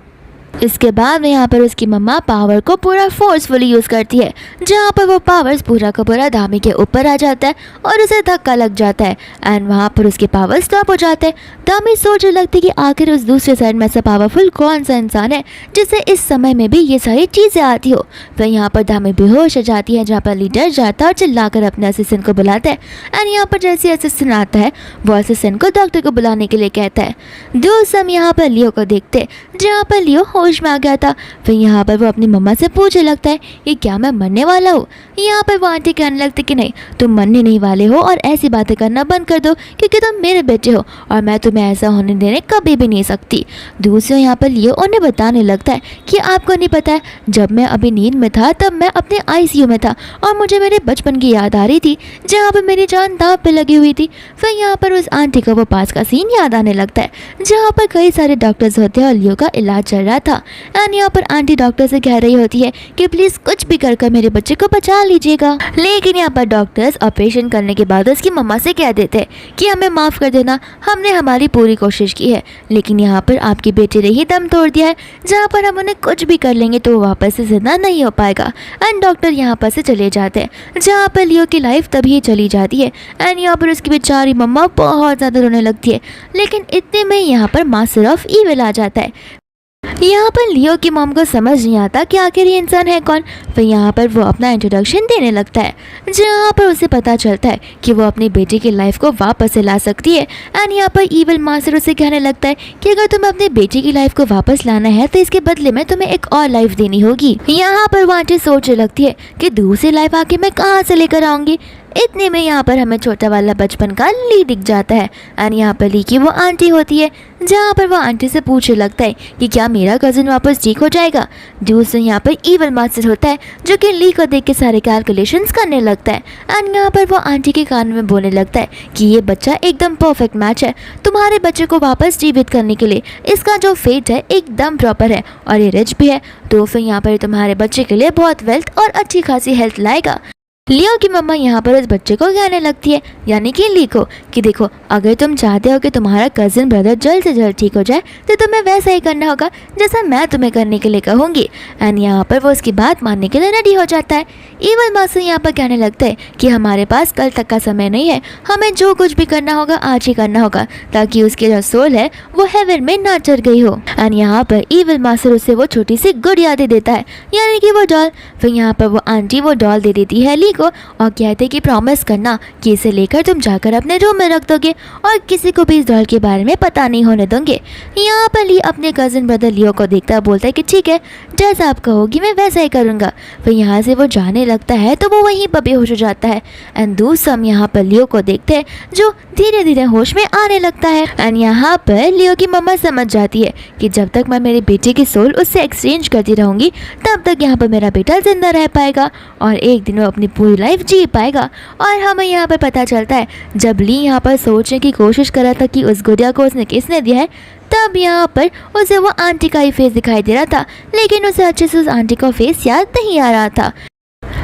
Speaker 1: इसके बाद में यहाँ पर उसकी मम्मा पावर को पूरा फोर्सफुली यूज़ करती है, जहाँ पर वो पावर्स पूरा का पूरा दामी के ऊपर आ जाता है और उसे धक्का लग जाता है एंड वहाँ पर उसके पावर स्टॉप हो जाते हैं। दामी सोचने लगती कि आखिर उस दूसरे साइड में ऐसा पावरफुल कौन सा इंसान है जिससे इस समय में भी ये सारी चीज़ें आती हो। तो यहाँ पर दामी बेहोश हो जाती है, जहाँ पर लीडर जाता है और चिल्लाकर अपने असिस्टेंट को बुलाता है एंड यहाँ पर जैसे असिस्टेंट आता है वो असिस्टेंट को डॉक्टर को बुलाने के लिए कहता है। दोस्त हम यहाँ पर लियो को देखते जहाँ पर लियो होश में आ गया था। फिर यहाँ पर वो अपनी मम्मा से पूछने लगता है कि क्या मैं मरने वाला हूँ। यहाँ पर वो आंटी कहने लगती कि नहीं, तुम मरने नहीं वाले हो और ऐसी बातें करना बंद कर दो क्योंकि तुम मेरे बेटे हो और मैं तुम्हें ऐसा होने देने कभी भी नहीं सकती। दूसरे यहाँ पर लियो उन्हें बताने लगता है कि आपको नहीं पता है, जब मैं अभी नींद में था तब मैं अपने आईसीयू में था और मुझे मेरे बचपन की याद आ रही थी जहाँ पर मेरी जान दांव पे लगी हुई थी। फिर यहाँ पर उस आंटी को वो पास का सीन याद आने लगता है जहाँ पर कई सारे डॉक्टर्स होते हैं और लियो का इलाज चल रहा था एंड यहाँ पर आंटी डॉक्टर से कह रही होती है कि प्लीज़ कुछ भी कर मेरे बच्चे को बचा लीजिएगा। लेकिन यहाँ पर डॉक्टर्स ऑपरेशन करने के बाद उसकी मम्मा से कह देते हैं कि हमें माफ़ कर देना, हमने हमारी पूरी कोशिश की है, लेकिन यहाँ पर आपकी बेटी ने ही दम तोड़ दिया है, जहाँ पर हम उन्हें कुछ भी कर लेंगे तो वो वापस से जिंदा नहीं हो पाएगा। एंड डॉक्टर यहाँ पर से चले जाते हैं, जहाँ पर लियो की लाइफ तभी चली जाती है एंड यहाँ पर उसकी बेचारी मम्मा बहुत ज़्यादा रोने लगती है। लेकिन इतने में यहाँ पर मास्टर ऑफ ईविल आ जाता है। यहाँ पर लियो की मॉम को समझ नहीं आता कि आखिर ये इंसान है कौन। फिर यहाँ पर वो अपना इंट्रोडक्शन देने लगता है, जहाँ पर उसे पता चलता है कि वो अपनी बेटी की लाइफ को वापस से ला सकती है एंड यहाँ पर ईविल मास्टर उसे कहने लगता है कि अगर तुम्हें अपनी बेटी की लाइफ को वापस लाना है तो इसके बदले में तुम्हें एक और लाइफ देनी होगी। यहाँ पर वो आंटी सोचने लगती है कि दूसरी लाइफ आके मैं कहाँ से लेकर आऊँगी। इतने में यहाँ पर हमें छोटा वाला बचपन का ली दिख जाता है एंड यहाँ पर ली की वो आंटी होती है, जहाँ पर वो आंटी से पूछने लगता है कि क्या मेरा कज़न वापस ठीक हो जाएगा। दूसरा यहाँ पर ईवल मास्टर होता है जो कि ली को देख के सारे कैलकुलेशंस करने लगता है एंड यहाँ पर वो आंटी के कान में बोलने लगता है कि ये बच्चा एकदम परफेक्ट मैच है तुम्हारे बच्चे को वापस जीवित करने के लिए। इसका जो फेट है एकदम प्रॉपर है और ये रिच भी है, तो फिर यहाँ पर तुम्हारे बच्चे के लिए बहुत वेल्थ और अच्छी खासी हेल्थ लाएगा। लियो की मम्मा यहाँ पर उस बच्चे को कहने लगती है, यानी कि ली को, कि देखो अगर तुम चाहते हो कि तुम्हारा कज़न ब्रदर जल्द से जल्द ठीक हो जाए तो तुम्हें वैसा ही करना होगा जैसा मैं तुम्हें करने के लिए कहूँगी। एंड यहाँ पर वो उसकी बात मानने के लिए रेडी हो जाता है। ईवल मास्टर यहाँ पर कहने लगता है कि हमारे पास कल तक का समय नहीं है, हमें जो कुछ भी करना होगा आज ही करना होगा ताकि उसकी जो सोल है वो हेवन में ना चढ़ गई हो। एंड यहाँ पर ईवल मास्टर उसे वो छोटी सी गुड़िया दे देता है, यानी कि वो डॉल। फिर यहाँ पर वो आंटी वो डॉल दे देती है ली को और कहते कि प्रॉमिस करना कि इसे लेकर तुम जाकर अपने रूम में रख दोगे और किसी को भी इस डॉल के बारे में पता नहीं होने दोगे। यहाँ पर ली अपने कज़न ब्रदर लियो को देखता बोलता है कि ठीक है, जैसा आप कहोगी मैं वैसा ही करूँगा। फिर यहाँ से वो जाने लगता है तो वो वहीं पर बेहोश हो जाता है एंड दूसरा हम यहाँ पर लियो को देखते हैं जो धीरे धीरे होश में आने लगता है। एंड यहाँ पर लियो की मम्मा समझ जाती है कि जब तक मैं मेरे बेटे की सोल उससे एक्सचेंज करती रहूँगी तब तक यहाँ पर मेरा बेटा जिंदा रह पाएगा और एक दिन वो अपनी पूरी लाइफ जी पाएगा। और हमें यहाँ पर पता चलता है जब ली यहाँ पर सोचने की कोशिश कर रहा था कि उस गुड़िया को उसने किसने दिया है, तब यहाँ पर उसे वो आंटी का ही फेस दिखाई दे रहा था, लेकिन उसे अच्छे से उस आंटी का फेस याद नहीं आ रहा था।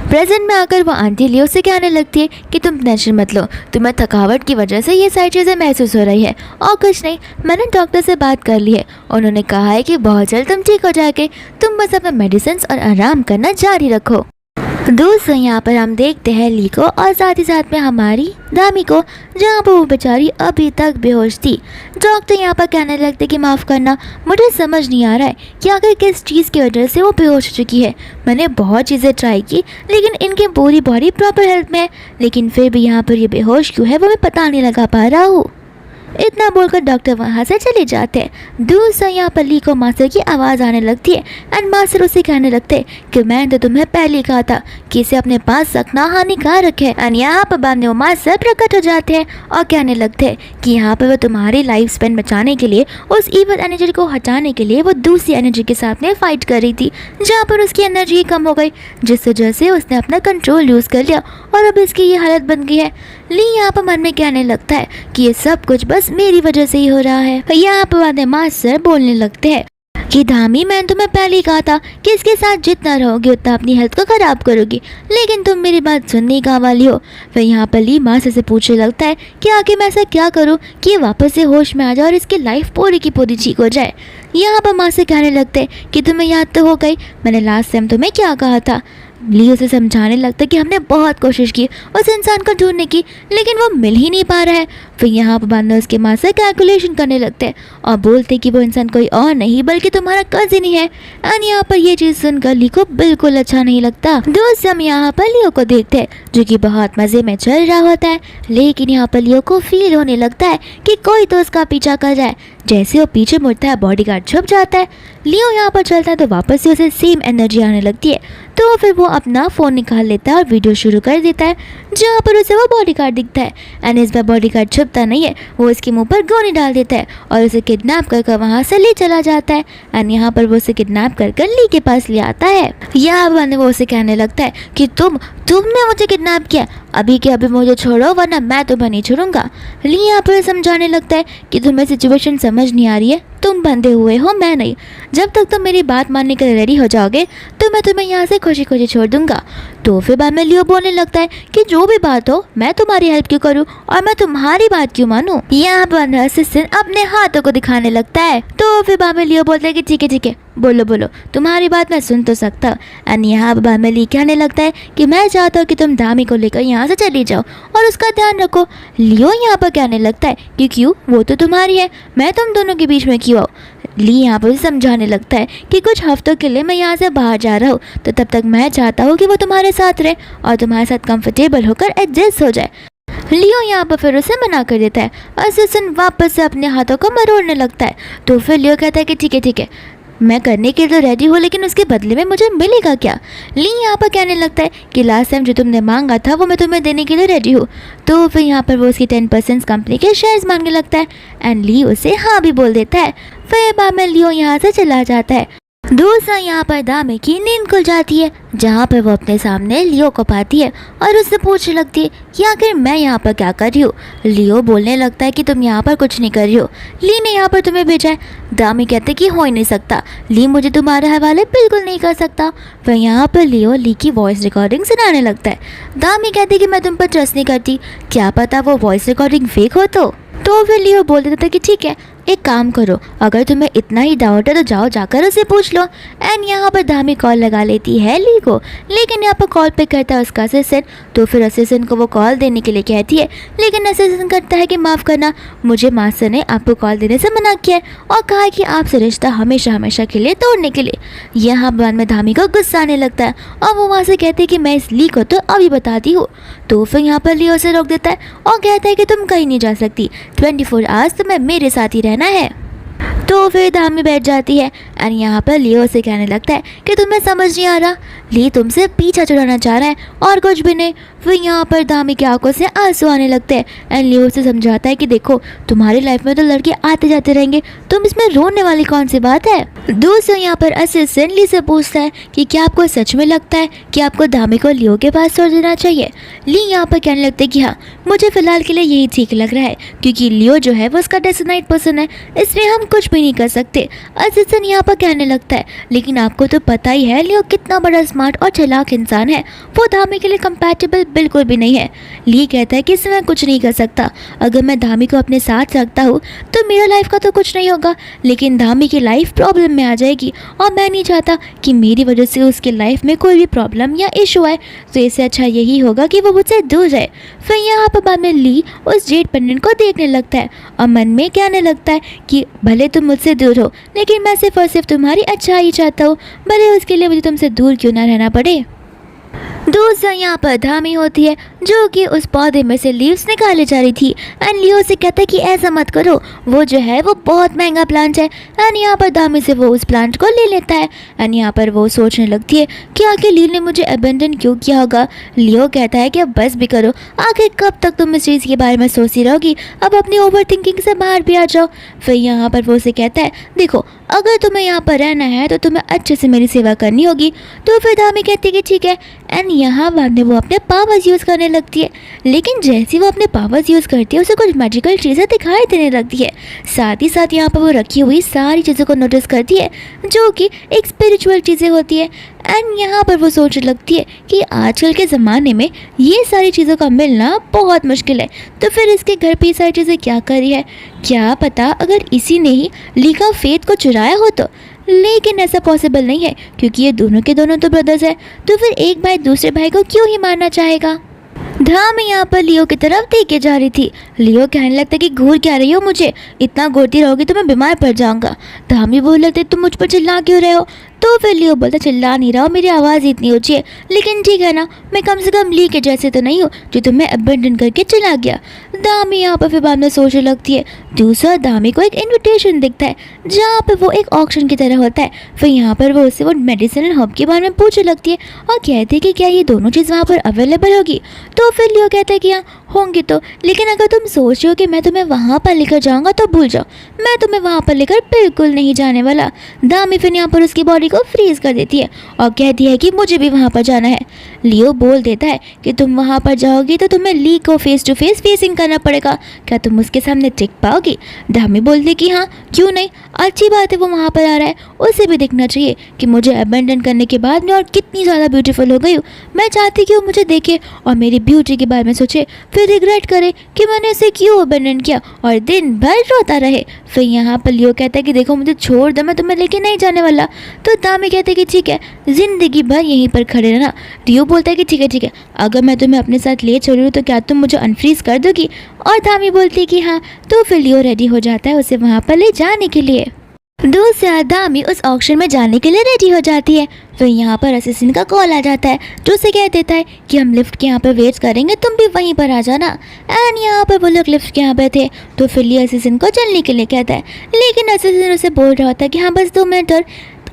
Speaker 1: प्रेजेंट में आकर वो आंटी लियो से कहने लगती है कि तुम टेंशन मत लो, तुम्हें थकावट की वजह से ये सारी चीज़ें महसूस हो रही है और कुछ नहीं, मैंने डॉक्टर से बात कर ली है, उन्होंने कहा है कि बहुत जल्द तुम ठीक हो जाओगे, तुम बस अपने मेडिसिन और आराम करना जारी रखो। दोस्तों यहाँ पर हम देखते हैं ली को और साथ ही साथ में हमारी दामी को, जहाँ पर वो बेचारी अभी तक बेहोश थी। डॉक्टर यहाँ पर कहने लगते कि माफ़ करना, मुझे समझ नहीं आ रहा है कि आखिर किस चीज़ की वजह से वो बेहोश हो चुकी है। मैंने बहुत चीज़ें ट्राई की लेकिन इनकी पूरी बॉडी प्रॉपर हेल्थ में है, लेकिन फिर भी यहाँ पर ये बेहोश क्यों है वो मैं पता नहीं लगा पा रहा हूँ। इतना बोलकर डॉक्टर वहाँ से चले जाते हैं। दूर से यहाँ पर ली को मास्टर की आवाज़ आने लगती है एंड मास्टर उसे कहने लगते हैं कि मैंने तो तुम्हें पहले कहा था कि इसे अपने पास रखना हानिकारक है। एंड यहाँ पर बाद में वो मास्टर प्रकट हो जाते हैं और कहने लगते हैं कि यहाँ पर वो तुम्हारी लाइफ स्पेन बचाने के लिए, उस ईवल एनर्जी को हटाने के लिए वो दूसरी एनर्जी के साथ में फाइट कर रही थी, जहाँ पर उसकी एनर्जी कम हो गई, जिस वजह से उसने अपना कंट्रोल यूज़ कर लिया और अब इसकी ये हालत बन गई है। ली यहाँ पर मन में कहने लगता है कि ये सब कुछ बस मेरी वजह से ही हो रहा है। यहाँ पर बाद में मास्टर बोलने लगते हैं कि धामी, मैंने तुम्हें पहले ही कहा था कि इसके साथ जितना रहोगे उतना अपनी हेल्थ को खराब करोगी, लेकिन तुम मेरी बात सुनने का वाली हो। फिर यहाँ पर ली मास्टर से पूछने लगता है कि आखिर मैं ऐसा क्या करूँ कि ये वापस से होश में आ जाए और इसकी लाइफ पूरी की पूरी ठीक हो जाए। यहाँ पर मास्टर कहने लगते हैं कि तुम्हें याद तो हो गई मैंने लास्ट टाइम तुम्हें क्या कहा था। ली उसे समझाने लगता कि हमने बहुत कोशिश की उस इंसान को ढूंढने की, लेकिन वो मिल ही नहीं पा रहा है। फिर यहाँ पर बांधना उसके माँ से कैलकुलेशन करने लगते हैं और बोलते कि वो इंसान कोई और नहीं बल्कि तुम्हारा कजिन ही है। एंड यहाँ पर ये चीज़ सुनकर ली को बिल्कुल अच्छा नहीं लगता। दोस्त हम यहाँ पर लियो को देखते हैं जो कि बहुत मज़े में चल रहा होता है, लेकिन यहाँ पर लियो को फील होने लगता है कि कोई तो उसका पीछा कर रहा है। जैसे वो पीछे मुड़ता है बॉडीगार्ड छुप जाता है। लियो यहाँ पर चलता है तो वापस से उसे सेम एनर्जी आने लगती है, तो फिर वो अपना फ़ोन निकाल लेता है और वीडियो शुरू कर देता है, जहाँ पर उसे वो बॉडीगार्ड दिखता है। एंड इस बार बॉडीगार्ड छुपता नहीं है, वो उसके मुंह पर गोली डाल देता है और उसे किडनैप कर वहाँ से ले चला जाता है। एंड यहाँ पर वो उसे किडनैप कर ली के पास ले आता है। यहाँ पर वो उसे कहने लगता है कि तुमने मुझे किडनैप किया, अभी के अभी मुझे छोड़ो वरना मैं तुम्हें नहीं छोड़ूंगा। ली यहाँ पर समझाने लगता है कि तुम्हें सिचुएशन समझ नहीं आ रही है, तुम बंधे हुए हो, मैं नहीं। जब तक तुम मेरी बात मानने के लिए रेडी हो जाओगे तो मैं तुम्हें यहाँ से खुशी खुशी छोड़ दूंगा। तो फिर बाद में लियो बोलने लगता है कि जो भी बात हो मैं तुम्हारी हेल्प क्यों करूँ और मैं तुम्हारी बात क्यों मानूं। यहाँ पर असिस्टेंट अपने हाथों को दिखाने लगता है, तो फिर बाद में लियो बोलता है कि ठीक है बोलो बोलो, तुम्हारी बात मैं सुन तो सकता। एंड यहाँ बाद में ली कहने लगता है कि मैं चाहता हूँ कि तुम दामी को लेकर यहाँ से चली जाओ और उसका ध्यान रखो। लियो यहाँ पर कहने लगता है कि क्यों, वो तो तुम्हारी है, मैं तुम दोनों के बीच में क्यों आओ। ली यहाँ पर समझाने लगता है कि कुछ हफ्तों के लिए मैं यहाँ से बाहर जा रहा हूँ, तो तब तक मैं चाहता हूँ कि वो तुम्हारे साथ रहे और तुम्हारे साथ कंफर्टेबल होकर एडजस्ट हो जाए। लियो यहाँ पर फिर उसे मना कर देता है। असिस्टेंट वापस से अपने हाथों को मरोड़ने लगता है, तो फिर लियो कहता है कि ठीक है मैं करने के लिए तो रेडी हूँ, लेकिन उसके बदले में मुझे मिलेगा क्या? ली यहाँ पर कहने लगता है कि लास्ट टाइम जो तुमने मांगा था वो मैं तुम्हें देने के लिए रेडी हूँ। तो फिर यहाँ पर वो उसकी 10% कंपनी के शेयर्स मांगने लगता है एंड ली उसे हाँ भी बोल देता है। फिर बाद में लियो यहाँ से चला जाता है। दूसरा यहाँ पर दामी की नींद खुल जाती है, जहाँ पर वो अपने सामने लियो को पाती है और उससे पूछने लगती है कि आखिर मैं यहाँ पर क्या कर रही हूँ। लियो बोलने लगता है कि तुम यहाँ पर कुछ नहीं कर रही हो, ली ने यहाँ पर तुम्हें भेजा है। दामी कहते कि हो ही नहीं सकता, ली मुझे तुम्हारे हवाले बिल्कुल नहीं कर सकता। फिर यहाँ पर लियो ली की वॉइस रिकॉर्डिंग सुनाने लगता है। दामी कहती कि मैं तुम पर ट्रस्ट नहीं करती, क्या पता वो वॉइस रिकॉर्डिंग फेक हो। तो फिर लियो बोल देता था कि ठीक है, एक काम करो, अगर तुम्हें इतना ही डाउट है तो जाओ जाकर उसे पूछ लो। एंड यहाँ पर दामी कॉल लगा लेती है ली को, लेकिन यहाँ पर कॉल पे करता है उसका असिस्टेंट। तो फिर असिस्टेंट को वो कॉल देने के लिए कहती है, लेकिन असिस्टेंट करता है कि माफ़ करना, मुझे मास्टर ने आपको कॉल देने से मना किया है और कहा है कि आपसे रिश्ता हमेशा हमेशा के लिए तोड़ने के लिए। यहाँ बाद में दामी को गुस्सा आने लगता है और वो वहाँ से कहते हैं कि मैं इस ली को तो अभी बताती हूँ। तो फिर यहाँ पर लियो से रोक देता है और कहता है कि तुम कहीं नहीं जा सकती, 24 आवर्स तुम्हें मेरे साथ ही रहना है। तो फिर दामी बैठ जाती है एंड यहाँ पर लियो से कहने लगता है कि तुम्हें समझ नहीं आ रहा, ली तुमसे पीछा छुड़ाना चाह रहा है और कुछ भी नहीं। फिर यहाँ पर दामी की आंखों से आंसू आने लगते हैं एंड लियो से समझाता है कि देखो तुम्हारी लाइफ में तो लड़के आते जाते रहेंगे, तुम इसमें रोने वाली कौन सी बात है। दूसरा यहाँ पर असिस्टेंट ली से पूछता है कि क्या आपको सच में लगता है कि आपको दामी को लियो के पास छोड़ देना चाहिए। ली यहाँ पर कहने लगते हैं कि हाँ, मुझे फ़िलहाल के लिए यही ठीक लग रहा है, क्योंकि लियो जो है वो उसका डेस्टिनेट पर्सन है, इसलिए हम कुछ भी नहीं कर सकते। असिस्टेंट यहाँ पर कहने लगता है, लेकिन आपको तो पता ही है लियो कितना बड़ा स्मार्ट और चालाक इंसान है, वो दामी के लिए कंपैटिबल बिल्कुल भी नहीं है। ली कहता है कि इसमें मैं कुछ नहीं कर सकता, अगर मैं दामी को अपने साथ रखता हूँ तो मेरा लाइफ का तो कुछ नहीं होगा, लेकिन दामी की लाइफ प्रॉब्लम में आ जाएगी और मैं नहीं चाहता कि मेरी वजह से उसके लाइफ में कोई भी प्रॉब्लम या इशू आए, तो इससे अच्छा यही होगा कि वो मुझसे दूर रहे। फिर यहाँ पर बाद में ली उस जेड पेंडेंट को देखने लगता है और मन में कहने लगता है कि भले तुम मुझसे दूर हो, लेकिन मैं सिर्फ और सिर्फ तुम्हारी अच्छाई चाहता हूँ, भले उसके लिए मुझे तुमसे दूर क्यों ना रहना पड़े। दूसरा यहाँ पर धामी होती है जो कि उस पौधे में से लीव्स निकाले जा रही थी एंड लियो से कहता है कि ऐसा मत करो, वो जो है वो बहुत महंगा प्लांट है। एंड यहाँ पर धामी से वो उस प्लांट को ले लेता है एंड यहाँ पर वो सोचने लगती है कि आखिर ली ने मुझे अबेंडन क्यों किया होगा। लियो कहता है कि अब बस भी करो, आखिर कब तक तुम इस चीज़ के बारे में सोचती रहोगी, अब अपनी ओवर थिंकिंग से बाहर भी आ जाओ। फिर यहाँ पर वो उसे कहता है देखो, अगर तुम्हें यहाँ पर रहना है तो तुम्हें अच्छे से मेरी सेवा करनी होगी। तो फिर धामी कहती है कि ठीक है। एंड यहाँ बाद में वो अपने पावर्स यूज़ करने लगती है, लेकिन जैसे वो अपने पावर्स यूज़ करती है उसे कुछ मैजिकल चीज़ें दिखाई देने लगती है। साथ ही साथ यहाँ पर वो रखी हुई सारी चीज़ों को नोटिस करती है जो कि एक स्पिरिचुअल चीज़ें होती है। एंड यहाँ पर वो सोचने लगती है कि आजकल के ज़माने में ये सारी चीज़ों का मिलना बहुत मुश्किल है, तो फिर इसके घर पे ये सारी चीज़ें क्या कर रही है, क्या पता अगर इसी ने ही ली का फेथ को चुराया हो तो। लेकिन ऐसा पॉसिबल नहीं है, क्योंकि ये दोनों के दोनों तो ब्रदर्स है, तो फिर एक भाई दूसरे भाई को क्यों ही मारना चाहेगा। धामी यहाँ पर लियो की तरफ देखे जा रही थी। लियो कहने लगता कि घूर क्या रही हो, मुझे इतना घूरती रहोगी तो मैं बीमार पड़ जाऊंगा। धामी बोल लगते तुम मुझ पर चिल्ला क्यों रहे हो। तो फिर लियो बोलता चिल्ला नहीं रहा हूँ, मेरी आवाज़ इतनी ऊँची है, लेकिन ठीक है ना, मैं कम से कम ली के जैसे तो नहीं हूँ जो तुम्हें अबेंडन करके चला गया। दामी यहाँ पर फिर बाद में सोचने लगती है। दूसरा दामी को एक इन्विटेशन दिखता है जहाँ पर वो एक ऑक्शन की तरह होता है। फिर यहाँ पर वो उससे वो मेडिसिन एंड हर्ब के बारे में पूछने लगती है और कहती है कि क्या ये दोनों चीज़ वहाँ पर अवेलेबल होगी। तो फिर लियो कहता है कि हाँ होंगी तो, लेकिन अगर तुम सोच रहे हो कि मैं तुम्हें वहाँ पर लेकर जाऊँगा तो भूल जाओ, मैं तुम्हें वहाँ पर लेकर बिल्कुल नहीं जाने वाला। दामी फिर यहाँ पर उसकी बॉडी को फ्रीज कर देती है और कहती है कि मुझे भी वहाँ पर जाना है। लियो बोल देता है कि तुम वहाँ पर जाओगी तो तुम्हें ली को फेस टू फेस फेसिंग करना पड़ेगा, क्या तुम उसके सामने टिक पाओगी। दामी बोलती कि हाँ क्यों नहीं, अच्छी बात है वो वहाँ पर आ रहा है, उसे भी देखना चाहिए कि मुझे अबेंडन करने के बाद मैं और कितनी ज़्यादा ब्यूटीफुल हो गई हूँ। मैं चाहती कि वो मुझे देखे और मेरी ब्यूटी के बारे में सोचे, फिर रिग्रेट करे कि मैंने इसे क्यों अबेंडन किया और दिन भर रोता रहे। फिर यहाँ पर लियो कहता है कि देखो मुझे छोड़ दो, मैं तुम्हें लेके नहीं जाने वाला। तो दामी कहते हैं कि ठीक है, ज़िंदगी भर यहीं पर खड़े रहना। लियो बोलता है कि ठीक है, अगर मैं तुम्हें अपने साथ ले चलूँ तो क्या तुम मुझे अनफ्रीज कर दोगी। और दामी बोलती है कि हाँ। तो फिर लियो रेडी हो जाता है उसे वहाँ पर ले जाने के लिए। दूसरा दामी उस ऑक्शन में जाने के लिए रेडी हो जाती है। फिर यहाँ पर असिस्टेंट का कॉल आ जाता है जो उसे कह देता है कि हम लिफ्ट के यहाँ पर वेट करेंगे, तुम भी वहीं पर आ जाना। एंड यहाँ पर वो लोग लिफ्ट के यहाँ पे थे। तो फिर लियो असिस्टेंट को चलने के लिए कहता है, लेकिन असिस्टेंट उसे बोल रहा होता है कि हाँ बस 2 मिनट और।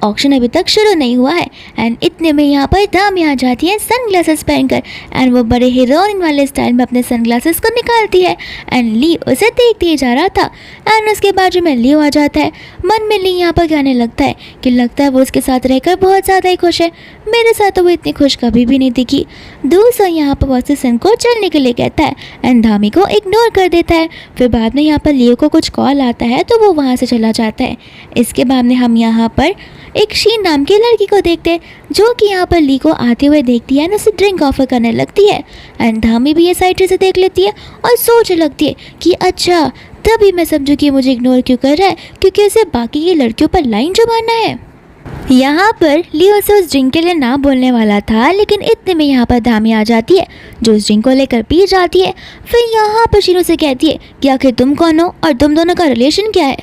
Speaker 1: ऑक्शन अभी तक शुरू नहीं हुआ है। एंड इतने में यहाँ पर दामी आ जाती है सनग्लासेस पहनकर एंड वो बड़े हीरोइन वाले स्टाइल में अपने सनग्लासेस को निकालती है एंड ली उसे देखते ही जा रहा था। एंड उसके बाजू में लियो आ जाता है। मन में ली यहाँ पर कहने लगता है कि लगता है वो उसके साथ रहकर बहुत ज़्यादा ही खुश है, मेरे साथ तो वो इतनी खुश कभी भी नहीं दिखी। दूसरा यहाँ पर वॉसिसन को चलने के लिए कहता है एंड धामी को इग्नोर कर देता है। फिर बाद में यहाँ पर लियो को कुछ कॉल आता है तो वो वहाँ से चला जाता है। इसके बाद में हम यहाँ पर एक शीन नाम की लड़की को देखते हैं जो कि यहाँ पर ली को आते हुए देखती है एंड उसे ड्रिंक ऑफर करने लगती है। एंड धामी भी ये साइड से देख लेती है और सोचने लगती है कि अच्छा तभी मैं समझू कि मुझे इग्नोर क्यों कर रहा है, क्योंकि उसे बाकी की लड़कियों पर लाइन जो मारना है। यहाँ पर लियो से उस ड्रिंक के लिए ना बोलने वाला था, लेकिन इतने में यहाँ पर धामी आ जाती है जो उस ड्रिंक को लेकर पी जाती है। फिर यहाँ पर शीनो से कहती है कि आखिर तुम कौन हो और तुम दोनों का रिलेशन क्या है।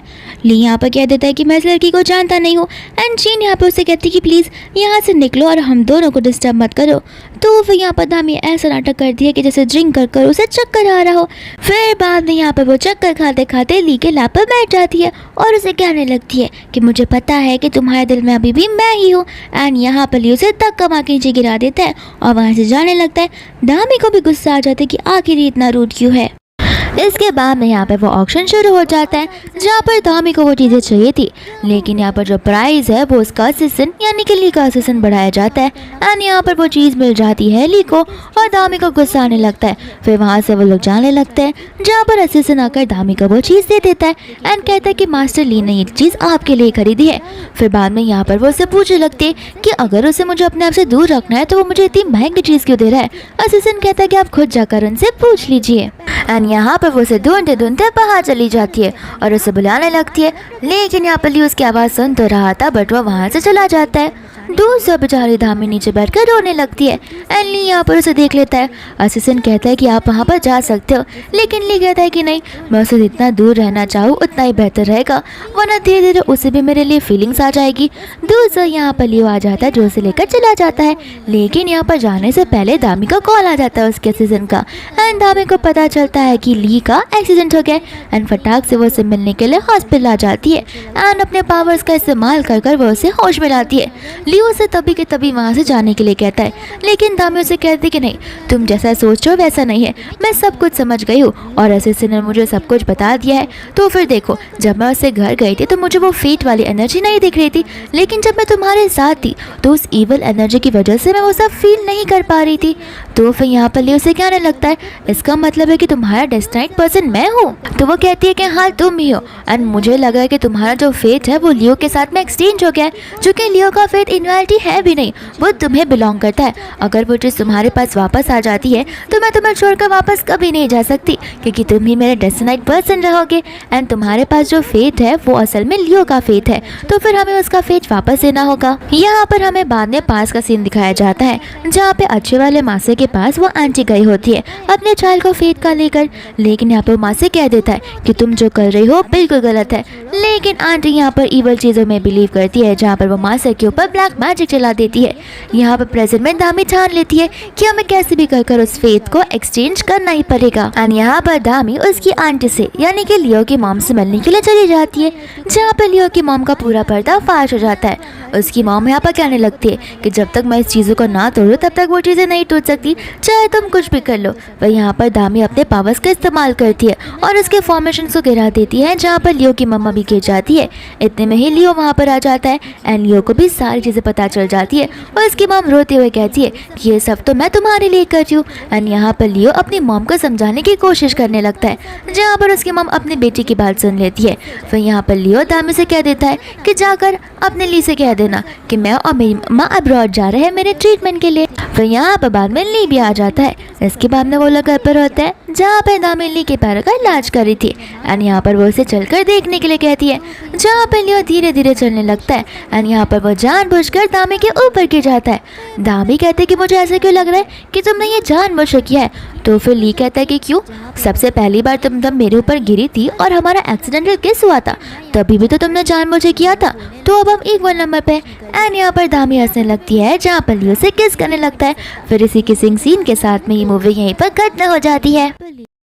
Speaker 1: ली यहाँ पर कह देता है कि मैं इस लड़की को जानता नहीं हूँ एंड शीन यहाँ पर उसे कहती है कि प्लीज़ यहाँ से निकलो और हम दोनों को डिस्टर्ब मत करो। तो फिर यहाँ पर धामी ऐसा नाटक करती है कि जैसे ड्रिंक कर कर उसे चक्कर आ रहा हो। फिर बाद में यहाँ पर वो चक्कर खाते खाते ली के लैप पर बैठ जाती है और उसे कहने लगती है कि मुझे पता है कि तुम्हारे दिल में अभी भी मैं ही हूँ। एंड यहाँ पर ली उसे धक्का मार के नीचे गिरा देता है और वहाँ से जाने लगता है। धामी को भी गुस्सा आ जाता है कि आखिर इतना रूड क्यों है। इसके बाद में यहाँ पर वो ऑक्शन शुरू हो जाता है जहाँ पर धामी को वो चीज़ें चाहिए थी, लेकिन यहाँ पर जो प्राइस है वो उसका असिस्टेंट यानी कि ली का असिस्टेंट बढ़ाया जाता है। एंड यहाँ पर वो चीज़ मिल जाती है ली को और धामी को गुस्सा आने लगता है। फिर वहाँ से वो लोग जाने लगते हैं जहाँ पर असिस्टेंट आकर धामी को वो चीज़ दे देता है एंड कहता है कि मास्टर ली ने ये चीज़ आपके लिए खरीदी है। फिर बाद में यहाँ पर वो उससे पूछने लगती है कि अगर उसे मुझे अपने आप से दूर रखना है तो वो मुझे इतनी महंगी चीज़ क्यों दे रहा है। असिस्टेंट कहता है कि आप खुद जाकर उनसे पूछ लीजिए। एंड यहाँ पर वो उसे ढूंढते ढूंढते बाहर चली जाती है और उसे बुलाने लगती है, लेकिन यहाँ पर ली उसकी आवाज़ सुन तो रहा था बट वो वहाँ से चला जाता है। दूसरा बेचारी धामी नीचे बैठकर रोने लगती है एंड ली यहाँ पर उसे देख लेता है। असिस्टेंट कहता है कि आप वहाँ पर जा सकते हो, लेकिन ली कहता है कि नहीं, मैं उसे जितना दूर रहना चाहूँ उतना ही बेहतर रहेगा, वरना धीरे धीरे उसे भी मेरे लिए फीलिंग्स आ जाएगी। दूसरा यहाँ पर लियो आ जाता है जो उसे लेकर चला जाता है, लेकिन यहाँ पर जाने से पहले धामी का कॉल आ जाता है उसके असिस्टेंट का एंड धामी को पता चलता है कि ली का एक्सीडेंट हो गया एंड फटाक से वो उसे मिलने के लिए हॉस्पिटल आ जाती है एंड अपने पावर्स का इस्तेमाल कर कर वो उसे होश में लाती है। लियो उसे तभी के तभी वहाँ से जाने के लिए कहता है, लेकिन धामी उसे कहती कि नहीं, तुम जैसा सोच रहे हो वैसा नहीं है, मैं सब कुछ समझ गई हूँ और असिस्टेंट ने मुझे सब कुछ बता दिया है। तो फिर देखो, जब मैं उससे घर गई थी तो मुझे वो फेट वाली एनर्जी नहीं दिख रही थी, लेकिन जब मैं तुम्हारे साथ थी तो उस ईवल एनर्जी की वजह से मैं वो सब फील नहीं कर पा रही थी। तो फिर यहाँ पर लियो उसे कहने लगता है, इसका मतलब है कि तुम्हारा डेस्टिनेड पर्सन मैं हूँ। तो वो कहती है कि हाँ तुम ही हो एंड मुझे लगा है कि तुम्हारा जो फेट है वो लियो के साथ में एक्सचेंज हो गया है, चूँकि लियो का फेट इनवैलिटी है भी नहीं, वो तुम्हें बिलोंग करता है। अगर वो चीज़ तुम्हारे पास वापस आ जाती है तो मैं तुम्हें छोड़कर वापस कभी नहीं जा सकती, क्योंकि तुम ही मेरे डेस्टिनेड पर्सन रहोगे एंड तुम्हारे पास जो फेट है वो असल में लियो का फेट है, तो फिर हमें उसका फेट वापस देना होगा। यहाँ पर हमें बाद में पास का सीन दिखाया जाता है जहाँ पे अच्छे वाले मासे के पास वो आंटी गई होती है अपने चाइल्ड को फेट का लेकर, लेकिन यहाँ पर मासे कह देता है कि तुम जो कर रही हो बिल्कुल गलत है। लेकिन आंटी यहाँ पर इवल चीज़ों में बिलीव करती है, जहाँ पर वो मासे के ऊपर ब्लैक मैजिक चला देती है। यहाँ पर प्रेजेंट में धामी ठान लेती है कि हमें कैसे भी कर उस फेथ को एक्सचेंज करना ही पड़ेगा एंड यहाँ पर धामी उसकी आंटी से यानी कि लियो की मॉम से मिलने के लिए चली जाती है, जहाँ पर लियो की मॉम का पूरा पर्दा फाश हो जाता है। उसकी मॉम यहाँ पर कहने लगती है कि जब तक मैं इस चीज़ों को ना तोड़ूं तब तक वो चीज़ें नहीं टूट सकती, चाहे तुम कुछ भी कर लो। वह यहाँ पर धामी अपने पावर्स का इस्तेमाल करती है और उसके फॉर्मेशन को गिरा देती है, जहाँ पर लियो की मम्मा भी गिर जाती है। इतने में ही लियो वहाँ पर आ जाता है एंड लियो को भी सारी चीज़ें पता चल जाती है और उसकी मॉम रोते हुए कहती है कि ये सब तो मैं तुम्हारे लिए कर रही हूँ। एंड यहाँ पर लियो अपनी मॉम को समझाने की कोशिश करने लगता है, जहाँ पर उसकी मॉम अपनी बेटी की बात सुन लेती है। फिर यहाँ पर लियो धामी से कह देता है कि जाकर अपने ली से कह देना कि मैं और मेरी मम्मा अब्रॉड जा रहे हैं मेरे ट्रीटमेंट के लिए। फिर यहाँ पर बाद में ली भी आ जाता है। इसके बाद में वो लोग घर पर होता है जहाँ पर धामी ली के पैरों का इलाज कर रही थी एंड यहाँ पर वो उसे चलकर देखने के लिए कहती है, जहाँ पर लियो धीरे धीरे चलने लगता है एंड यहाँ पर वो जानबूझकर धामी के ऊपर गिर जाता है। धामी कहते कि मुझे ऐसा क्यों लग रहा है कि तुमने ये जानबूझकर किया है। तो फिर ली कहता है कि क्यों, सबसे पहली बार तुम तब मेरे ऊपर गिरी थी और हमारा एक्सीडेंटल किस हुआ था, तभी भी तो तुमने जानबूझकर किया था, तो अब हम इक्वल नंबर पे। एंड यहाँ पर धामी हंसने लगती है, जहाँ पर लियो से किस करने लगता है। फिर इसी किसिंग सीन के साथ में ये मूवी यहीं पर खत्म हो जाती है।